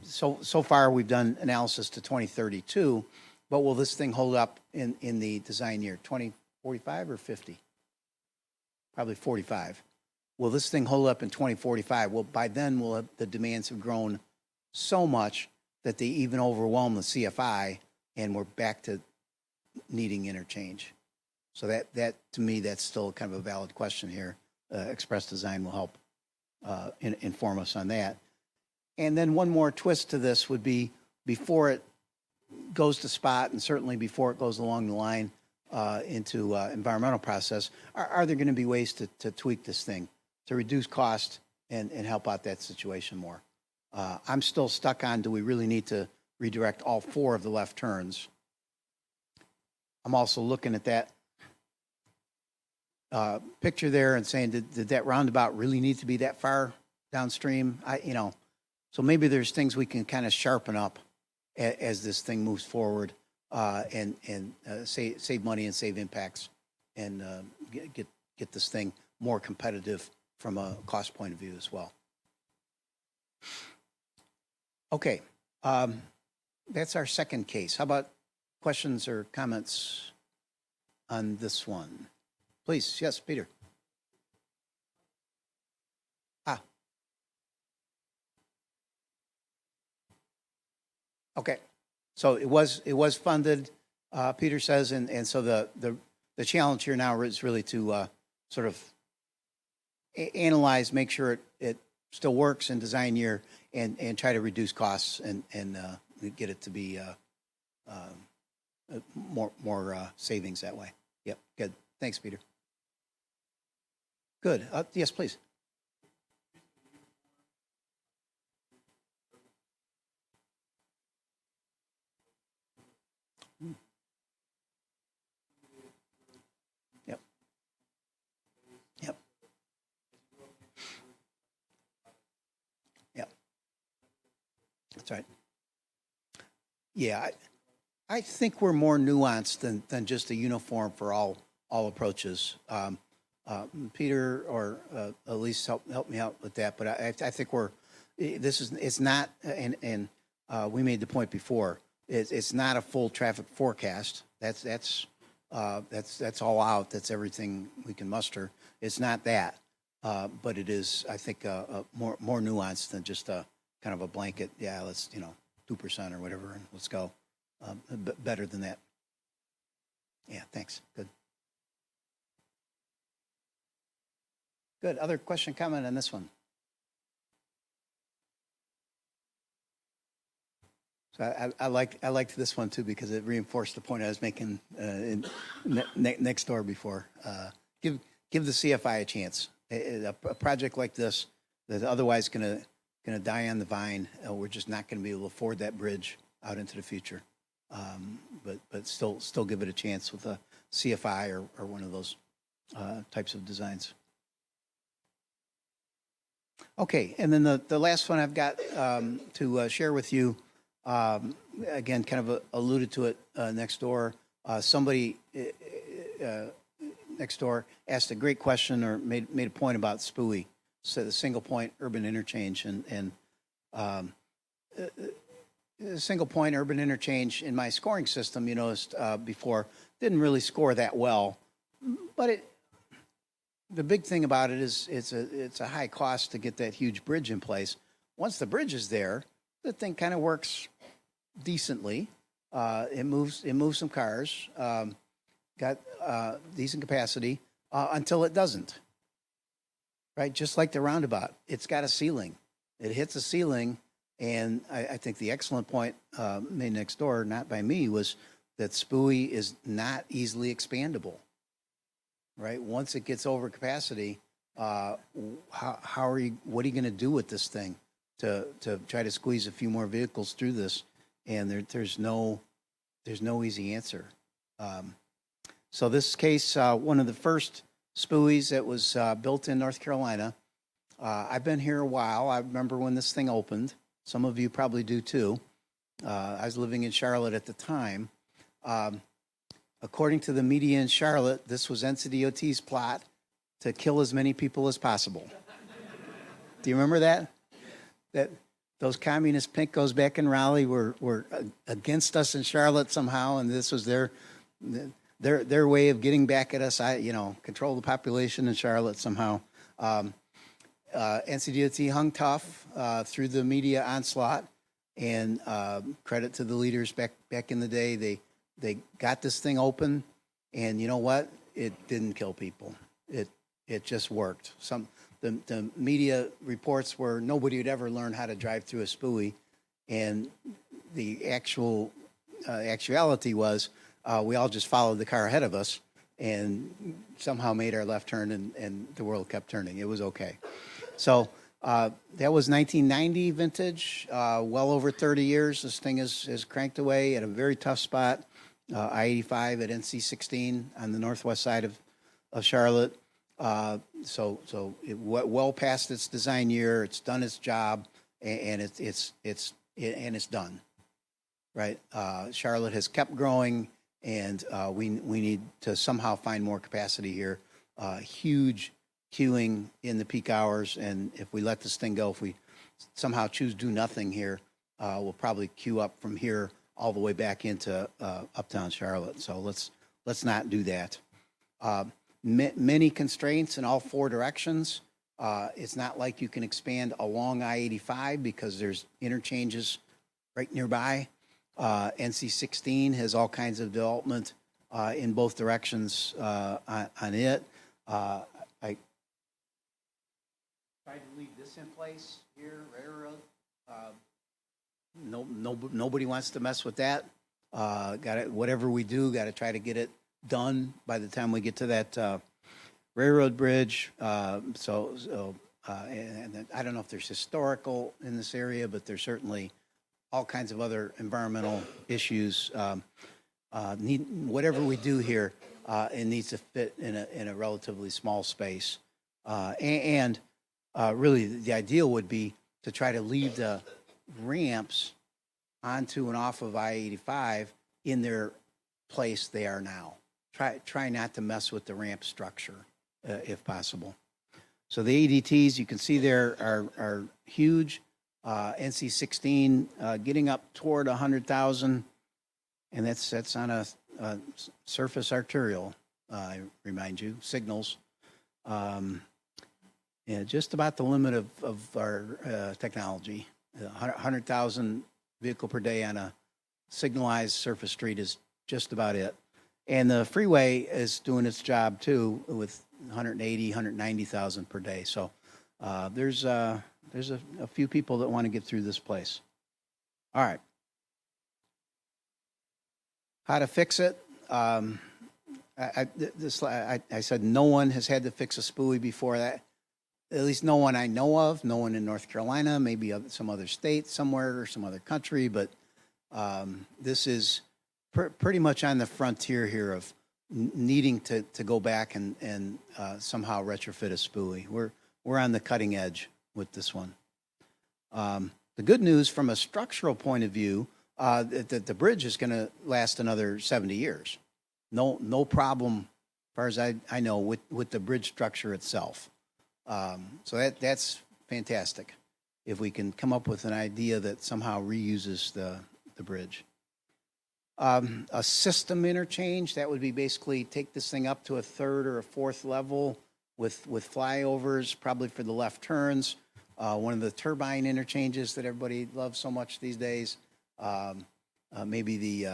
Speaker 4: so far we've done analysis to 2032, but will this thing hold up in the design year, 2045 or 50? Probably 45. Will this thing hold up in 2045? Well, by then the demands have grown so much that they even overwhelm the CFI, and we're back to needing interchange. So that to me, that's still kind of a valid question here. Express Design will help inform us on that. And then one more twist to this would be, before it goes to spot, and certainly before it goes along the line into environmental process, are there going to be ways to tweak this thing to reduce cost and help out that situation more? I'm still stuck on, do we really need to redirect all 4 of the left turns? I'm also looking at that picture there and saying, did that roundabout really need to be that far downstream? So maybe there's things we can kind of sharpen up as this thing moves forward, and save money and save impacts, and get this thing more competitive from a cost point of view as well. Okay, that's our second case. How about questions or comments on this one? Please, yes, Peter. Okay, so it was funded, Peter says, and so the challenge here now is really to sort of analyze, make sure it still works in design year, and try to reduce costs and get it to be more savings that way. Yep, good. Thanks, Peter. Good. Yes, please. Yep. Yep. Yep. That's right. Yeah, I think we're more nuanced than just a uniform for all approaches. Peter or Elise help me out with that, but I think it's not, and we made the point before, it's not a full traffic forecast. That's all out. That's everything we can muster. It's not that, but it is, I think, more nuanced than just a kind of a blanket. Yeah, let's 2% or whatever, and let's go. Better than that. Yeah, thanks. Good. Good. Other question, comment on this one? So I liked this one too, because it reinforced the point I was making next door before. Give the CFI a chance. A project like this that's otherwise going to die on the vine. We're just not going to be able to afford that bridge out into the future. But still give it a chance with a CFI or one of those types of designs. Okay, and then the last one I've got to share with you, again, kind of alluded to it next door. Somebody next door asked a great question, or made a point about SPUI, so the single point urban interchange, and single point urban interchange in my scoring system, you noticed before, didn't really score that well, but the big thing about it is it's a high cost to get that huge bridge in place. Once the bridge is there, the thing kind of works decently. It moves some cars, got decent capacity until it doesn't. Right, just like the roundabout, it's got a ceiling. It hits a ceiling, and I think the excellent point made next door, not by me, was that SPUI is not easily expandable, right? Once it gets over capacity, how are you? What are you going to do with this thing to try to squeeze a few more vehicles through this? And there's no easy answer. So this case, one of the first SPUIs that was built in North Carolina. I've been here a while. I remember when this thing opened. Some of you probably do too. I was living in Charlotte at the time. According to the media in Charlotte, this was NCDOT's plot to kill as many people as possible. Do you remember that? That those communist pinkos back in Raleigh were against us in Charlotte somehow, and this was their way of getting back at us. Control the population in Charlotte somehow. NCDOT hung tough through the media onslaught, and credit to the leaders back in the day. They got this thing open, and you know what? It didn't kill people. It just worked. The media reports were nobody would ever learn how to drive through a SPUI, and the actuality was we all just followed the car ahead of us and somehow made our left turn, and the world kept turning. It was okay. So that was 1990 vintage, well over 30 years. This thing has cranked away at a very tough spot, I-85 at NC-16 on the northwest side of Charlotte. So it well past its design year. It's done its job, and it's done. Right? Charlotte has kept growing, and we need to somehow find more capacity here. Huge queuing in the peak hours, and if we let this thing go, if we somehow choose do nothing here, we'll probably queue up from here all the way back into uptown Charlotte. So let's not do that. Many constraints in all four directions. It's not like you can expand along I-85 because there's interchanges right nearby. NC-16 has all kinds of development in both directions on it. I tried to leave this in place here, railroad. Nobody wants to mess with that. Whatever we do, got to try to get it done by the time we get to that railroad bridge. And I don't know if there's historical in this area, but there's certainly all kinds of other environmental issues. Whatever we do here, it needs to fit in a relatively small space. Really, the ideal would be to try to leave the ramps onto and off of I-85 in their place they are now. Try not to mess with the ramp structure if possible. So the ADTs you can see there are huge. NC-16 getting up toward 100,000, and that's on a surface arterial. I remind you, signals. Just about the limit of our technology. 100,000 vehicle per day on a signalized surface street is just about it. And the freeway is doing its job too with 180, 190,000 per day. So there's a few people that want to get through this place. All right. How to fix it? I said no one has had to fix a SPUI before that. At least no one I know of, no one in North Carolina, maybe some other state somewhere or some other country, but this is pretty much on the frontier here of needing to go back and somehow retrofit a SPUI. We're on the cutting edge with this one. The good news from a structural point of view, that the bridge is going to last another 70 years. No problem, as far as I know, with the bridge structure itself. So that's fantastic if we can come up with an idea that somehow reuses the bridge. A system interchange, that would be basically take this thing up to a third or a fourth level with flyovers, probably for the left turns. One of the turbine interchanges that everybody loves so much these days. Maybe the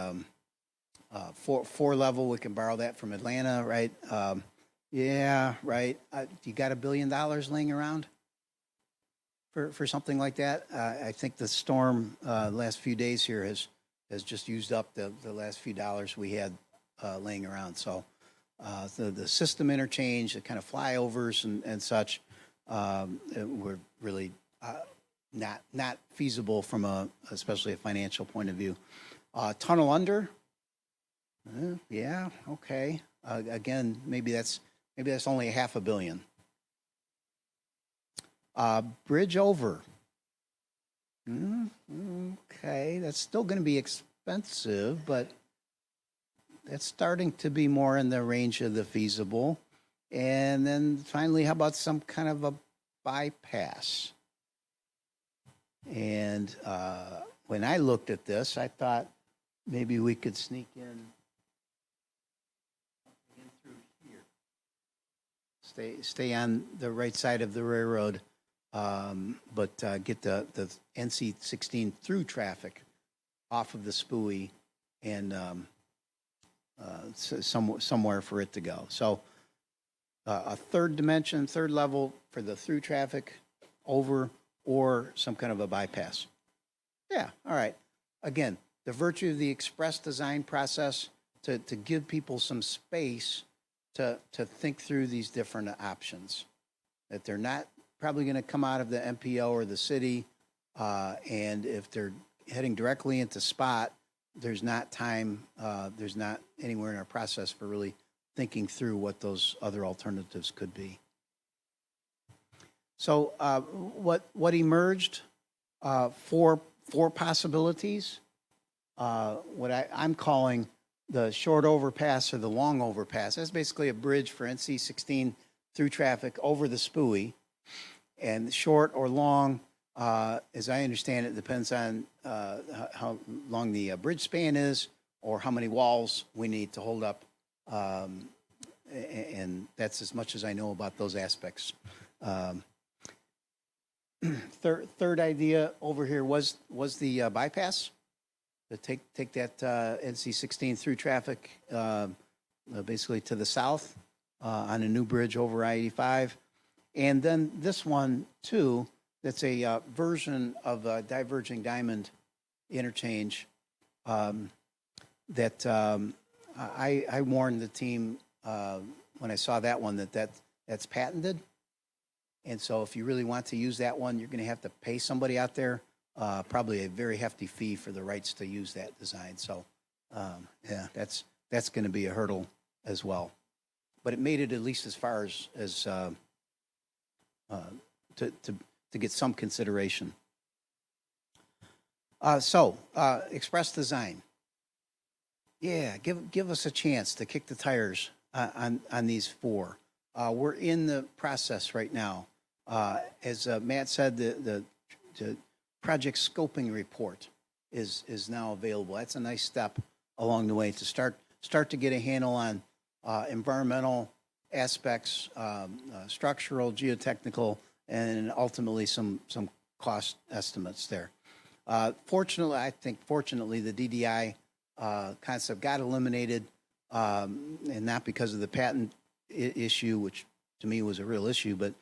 Speaker 4: four level, we can borrow that from Atlanta, right? Yeah, right. You got $1 billion laying around for something like that? I think the storm last few days here has has just used up the last few dollars we had laying around. So the system interchange, the kind of flyovers and such, were really not feasible from especially a financial point of view. Tunnel under, yeah, okay. Again, maybe that's only $500 million. Bridge over. Okay, that's still going to be expensive, but that's starting to be more in the range of the feasible. And then finally, how about some kind of a bypass? And when I looked at this, I thought maybe we could sneak in through here. Stay on the right side of the railroad, but get the NC-16 through traffic off of the Spooey and somewhere for it to go. So a third dimension, third level for the through traffic, over, or some kind of a bypass. Yeah, all right. Again, the virtue of the express design process to give people some space to think through these different options, that they're not probably going to come out of the MPO or the city, and if they're heading directly into spot, there's not time, there's not anywhere in our process for really thinking through what those other alternatives could be. So what emerged? Four possibilities. What I'm calling the short overpass or the long overpass. That's basically a bridge for NC-16 through traffic over the Spooey. And short or long, as I understand it, depends on how long the bridge span is or how many walls we need to hold up. And that's as much as I know about those aspects. Third idea over here was the bypass. To take that NC-16 through traffic basically to the south on a new bridge over I-85. And then this one, too, that's a version of a diverging diamond interchange that I warned the team when I saw that one that's patented. And so if you really want to use that one, you're going to have to pay somebody out there probably a very hefty fee for the rights to use that design. So, yeah, that's going to be a hurdle as well. But it made it at least as far as to get some consideration. So, Express Design. Yeah, give us a chance to kick the tires on these four. We're in the process right now. As Matt said, the project scoping report is now available. That's a nice step along the way to start to get a handle on environmental aspects, structural, geotechnical, and ultimately some cost estimates there. Fortunately, the DDI concept got eliminated, and not because of the patent issue, which to me was a real issue, but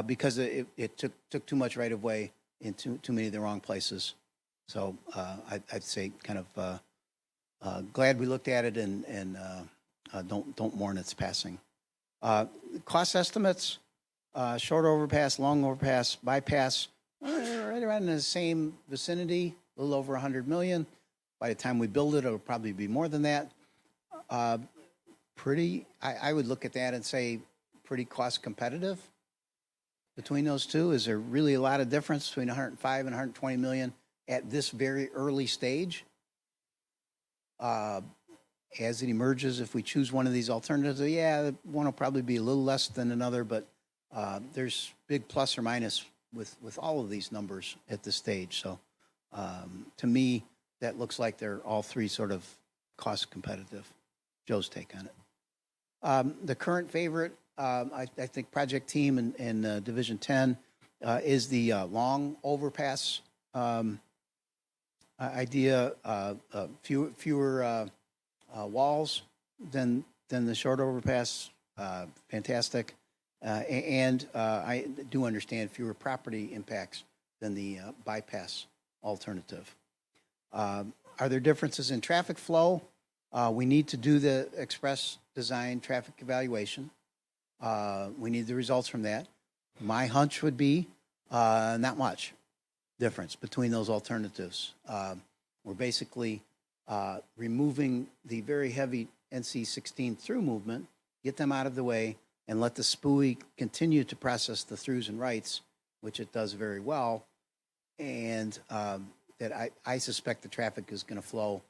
Speaker 4: because it took too much right of way in too many of the wrong places. So I'd say kind of glad we looked at it and don't mourn its passing. Cost estimates, short overpass, long overpass, bypass, right around in the same vicinity, a little over $100 million. By the time we build it, it'll probably be more than that. I would look at that and say pretty cost competitive between those two. Is there really a lot of difference between 105 and 120 million at this very early stage? As it emerges, if we choose one of these alternatives, yeah, one will probably be a little less than another, but there's big plus or minus with all of these numbers at this stage. So to me, that looks like they're all three sort of cost competitive. Joe's take on it. The current favorite, I think project team in Division 10 is the long overpass idea, fewer walls than the short overpass. Fantastic. And I do understand fewer property impacts than the bypass alternative. Are there differences in traffic flow? We need to do the express design traffic evaluation. We need the results from that. My hunch would be not much difference between those alternatives. We're basically removing the very heavy NC-16 through movement, get them out of the way, and let the SPUI continue to process the throughs and rights, which it does very well. And that I suspect the traffic is going to flow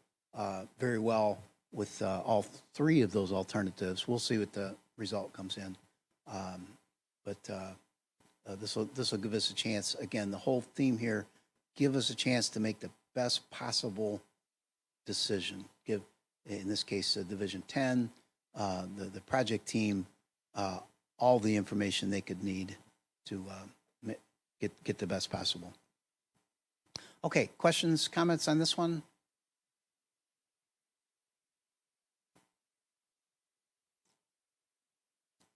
Speaker 4: very well with all three of those alternatives. We'll see what the result comes in. But this will give us a chance. Again, the whole theme here, give us a chance to make the best possible decision. Give, in this case, Division 10, the project team, all the information they could need to get the best possible. Okay, questions, comments on this one?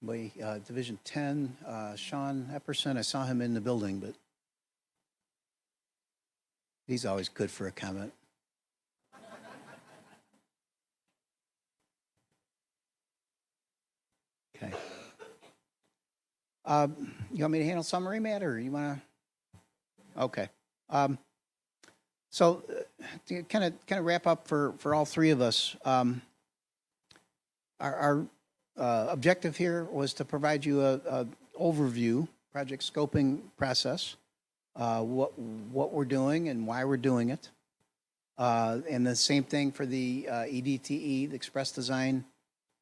Speaker 4: By Division 10, Sean Epperson, I saw him in the building, but he's always good for a comment. Okay. You want me to handle summary, Matt, or you want to? Okay. So to kind of wrap up for all three of us, our objective here was to provide you a overview, project scoping process, what we're doing and why we're doing it. And the same thing for the EDTE, the Express Design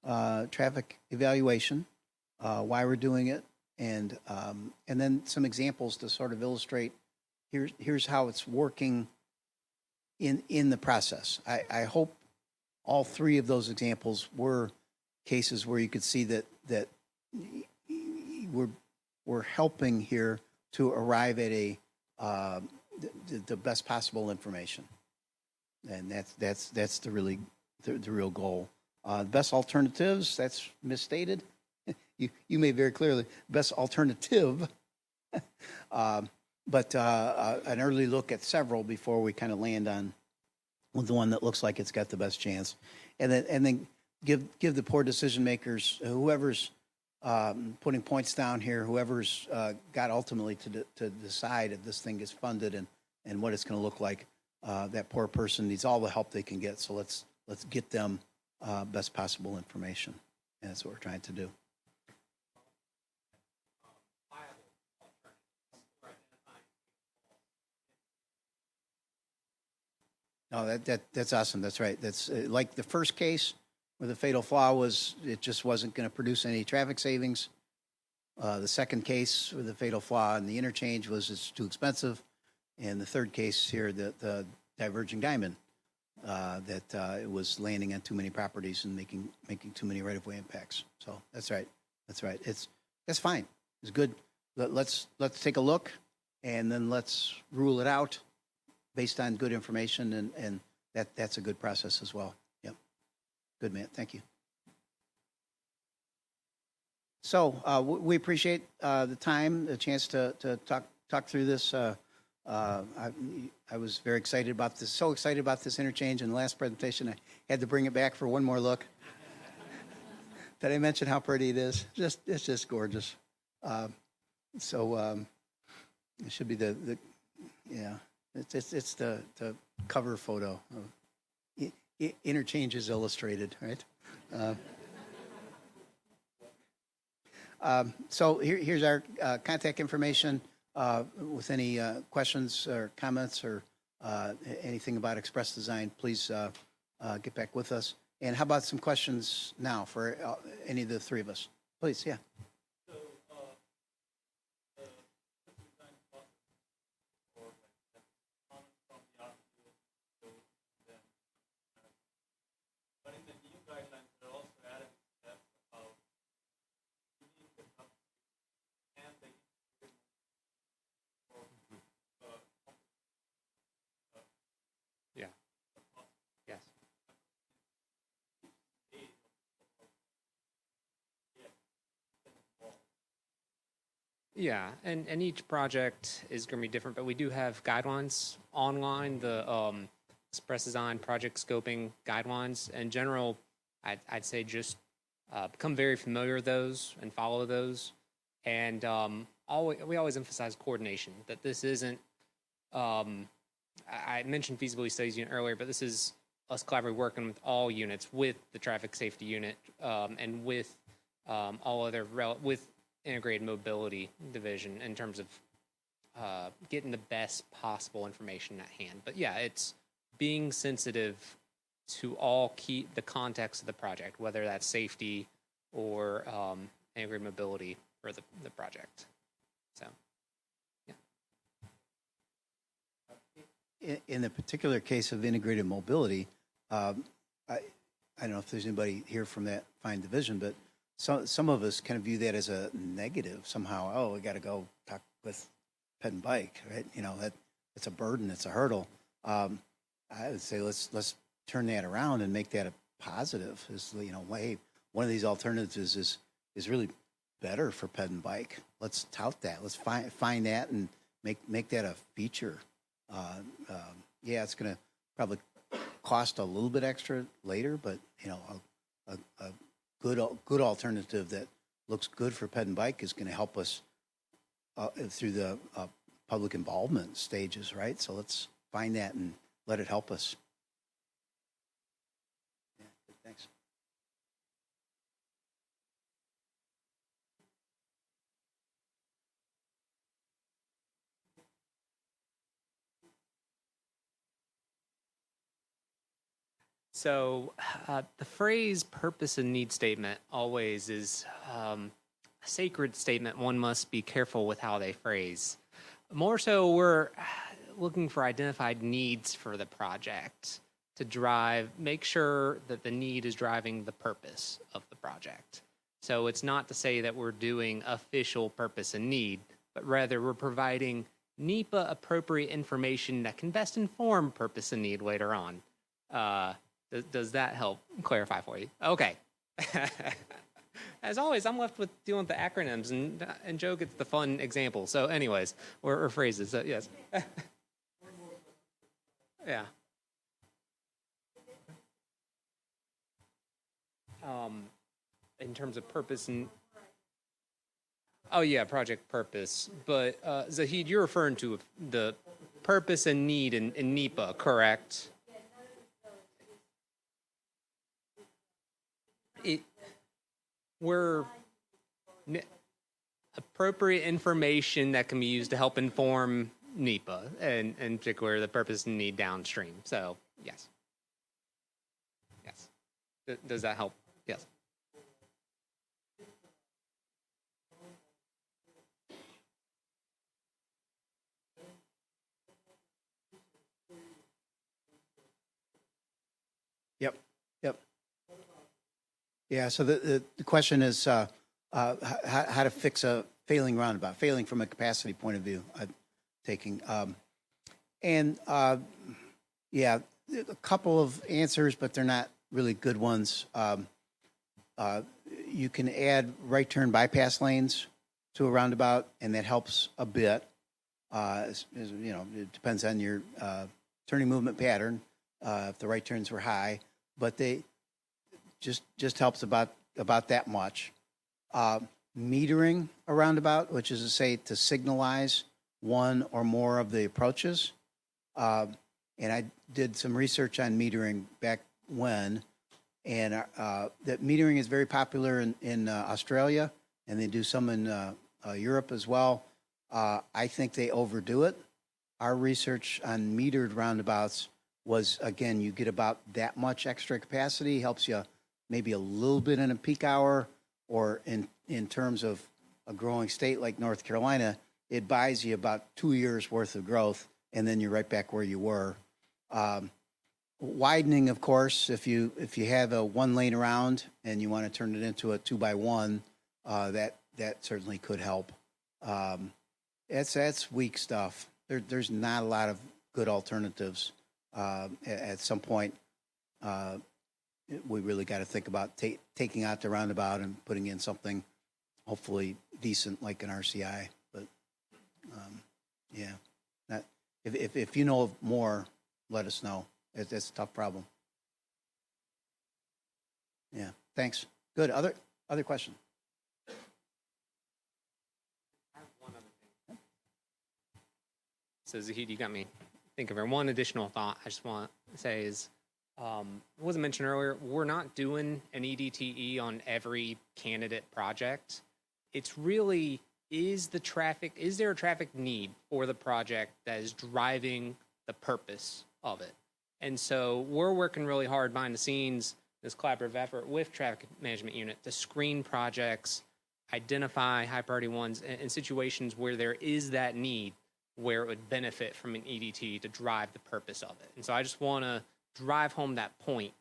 Speaker 4: Traffic Evaluation, why we're doing it, and then some examples to sort of illustrate here's how it's working in the process. I hope all three of those examples were cases where you could see that we're helping here to arrive at the best possible information, and that's the real goal. The best alternatives, that's misstated. You made very clearly best alternative, but an early look at several before we kind of land on the one that looks like it's got the best chance, and then give the poor decision makers, whoever's putting points down here, whoever's got ultimately to decide if this thing gets funded and what it's going to look like. That poor person needs all the help they can get. So let's get them best possible information, and that's what we're trying to do. No, that's awesome. That's right. That's like the first case where the fatal flaw was it just wasn't going to produce any traffic savings. The second case where the fatal flaw in the interchange was it's too expensive, and the third case here, the diverging diamond, that it was landing on too many properties and making too many right-of-way impacts. So that's right. That's right. That's fine. It's good. Let's take a look, and then let's rule it out based on good information, and that's a good process as well. Yep. Good, Matt. Thank you. So we appreciate the time, the chance to talk through this. I was very excited about this, so excited about this interchange. In the last presentation, I had to bring it back for one more look. Did I mention how pretty it is? It's just gorgeous. So it should be yeah. It's the cover photo. Interchanges Illustrated, right? So here's our contact information. With any questions or comments or anything about Express Design, please get back with us. And how about some questions now for any of the three of us? Please, yeah.
Speaker 1: Yes. Yeah, and each project is going to be different, but we do have guidelines online. The express design, project scoping guidelines. In general, I'd say just become very familiar with those and follow those. And we always emphasize coordination, that this isn't, I mentioned feasibility studies unit earlier, but this is us collaboratively working with all units, with the traffic safety unit, and with all other, with integrated mobility division in terms of getting the best possible information at hand. But yeah, it's being sensitive to all the context of the project, whether that's safety or integrated mobility for the project. So, yeah.
Speaker 4: In the particular case of integrated mobility, I don't know if there's anybody here from that fine division, but some of us kind of view that as a negative somehow. Oh, we got to go talk with Ped and Bike, right? You know, it's a burden, it's a hurdle. I would say let's turn that around and make that a positive. Is, you know, hey, one of these alternatives is really better for Ped and Bike. Let's tout that. Let's find that and make that a feature. Yeah, it's going to probably cost a little bit extra later, but you know, a good alternative that looks good for Ped and Bike is going to help us through the public involvement stages, right? So let's find that and let it help us. Yeah, good, thanks.
Speaker 1: So the phrase purpose and need statement always is a sacred statement one must be careful with how they phrase. More so, we're looking for identified needs for the project to make sure that the need is driving the purpose of the project. So it's not to say that we're doing official purpose and need, but rather we're providing NEPA appropriate information that can best inform purpose and need later on. Does that help clarify for you? Okay. As always, I'm left with dealing with the acronyms, and Joe gets the fun example. So anyways, or phrases, so yes. Yeah. In terms of purpose and... Oh, yeah, project purpose. But Zahid, you're referring to the purpose and need in NEPA, correct? We're appropriate information that can be used to help inform NEPA, and in particular the purpose and need downstream. So yes. Does that help? Yes.
Speaker 4: Yep. Yeah, so the question is how to fix a failing roundabout, failing from a capacity point of view, taking. Yeah, a couple of answers, but they're not really good ones. You can add right turn bypass lanes to a roundabout, and that helps a bit. You know, it depends on your turning movement pattern, if the right turns were high, but they just helps about that much. Metering a roundabout, which is to say to signalize one or more of the approaches. And I did some research on metering back when, and that metering is very popular in Australia, and they do some in Europe as well. I think they overdo it. Our research on metered roundabouts was, again, you get about that much extra capacity, helps you maybe a little bit in a peak hour, or in terms of a growing state like North Carolina, it buys you about 2 years worth of growth, and then you're right back where you were. Widening, of course, if you have a one lane around and you want to turn it into a 2x1, that certainly could help. That's weak stuff. There's not a lot of good alternatives. At some point, we really got to think about taking out the roundabout and putting in something hopefully decent like an RCI. But yeah, if you know of more, let us know. It's a tough problem. Yeah, thanks. Good. Other question?
Speaker 1: So Zahid, you got me thinking of one additional thought I just want to say is, it wasn't mentioned earlier, we're not doing an EDTE on every candidate project. It's really, is there a traffic need for the project that is driving the purpose of it? And so we're working really hard behind the scenes, this collaborative effort with traffic management unit to screen projects, identify high priority ones in situations where there is that need, where it would benefit from an EDT to drive the purpose of it. And so I just want to drive home that point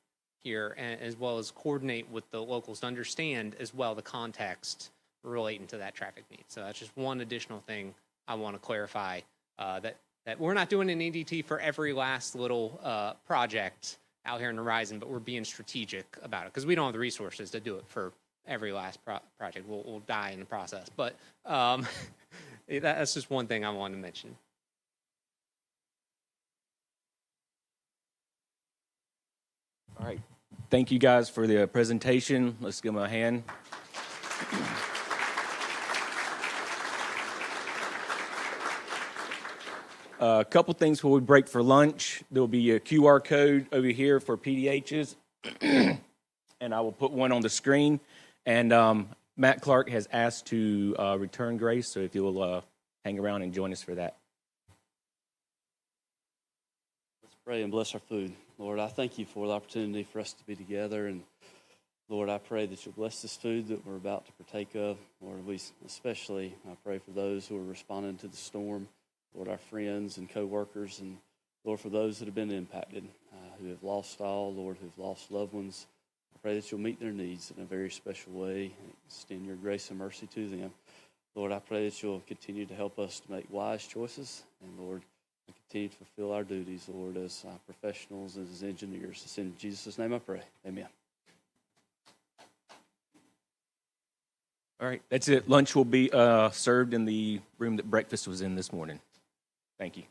Speaker 1: here, as well as coordinate with the locals to understand as well the context relating to that traffic need. So that's just one additional thing I want to clarify, that we're not doing an EDT for every last little project out here in Horizon, but we're being strategic about it because we don't have the resources to do it for every last project. We'll die in the process. But that's just one thing I wanted to mention.
Speaker 3: All right. Thank you guys for the presentation. Let's give them a hand. A couple things before we break for lunch. There will be a QR code over here for PDHs, and I will put one on the screen. And Matt Clark has asked to return grace, so if you will hang around and join us for that.
Speaker 5: Let's pray and bless our food. Lord, I thank you for the opportunity for us to be together. And Lord, I pray that you'll bless this food that we're about to partake of. Lord, we especially, I pray for those who are responding to the storm. Lord, our friends and co-workers, and Lord, for those that have been impacted, who have lost all, Lord, who've lost loved ones, I pray that you'll meet their needs in a very special way and extend your grace and mercy to them. Lord, I pray that you'll continue to help us to make wise choices, and Lord, continue to fulfill our duties, Lord, as professionals, as engineers. It's in Jesus' name I pray. Amen.
Speaker 3: All right, that's it. Lunch will be served in the room that breakfast was in this morning. Thank you.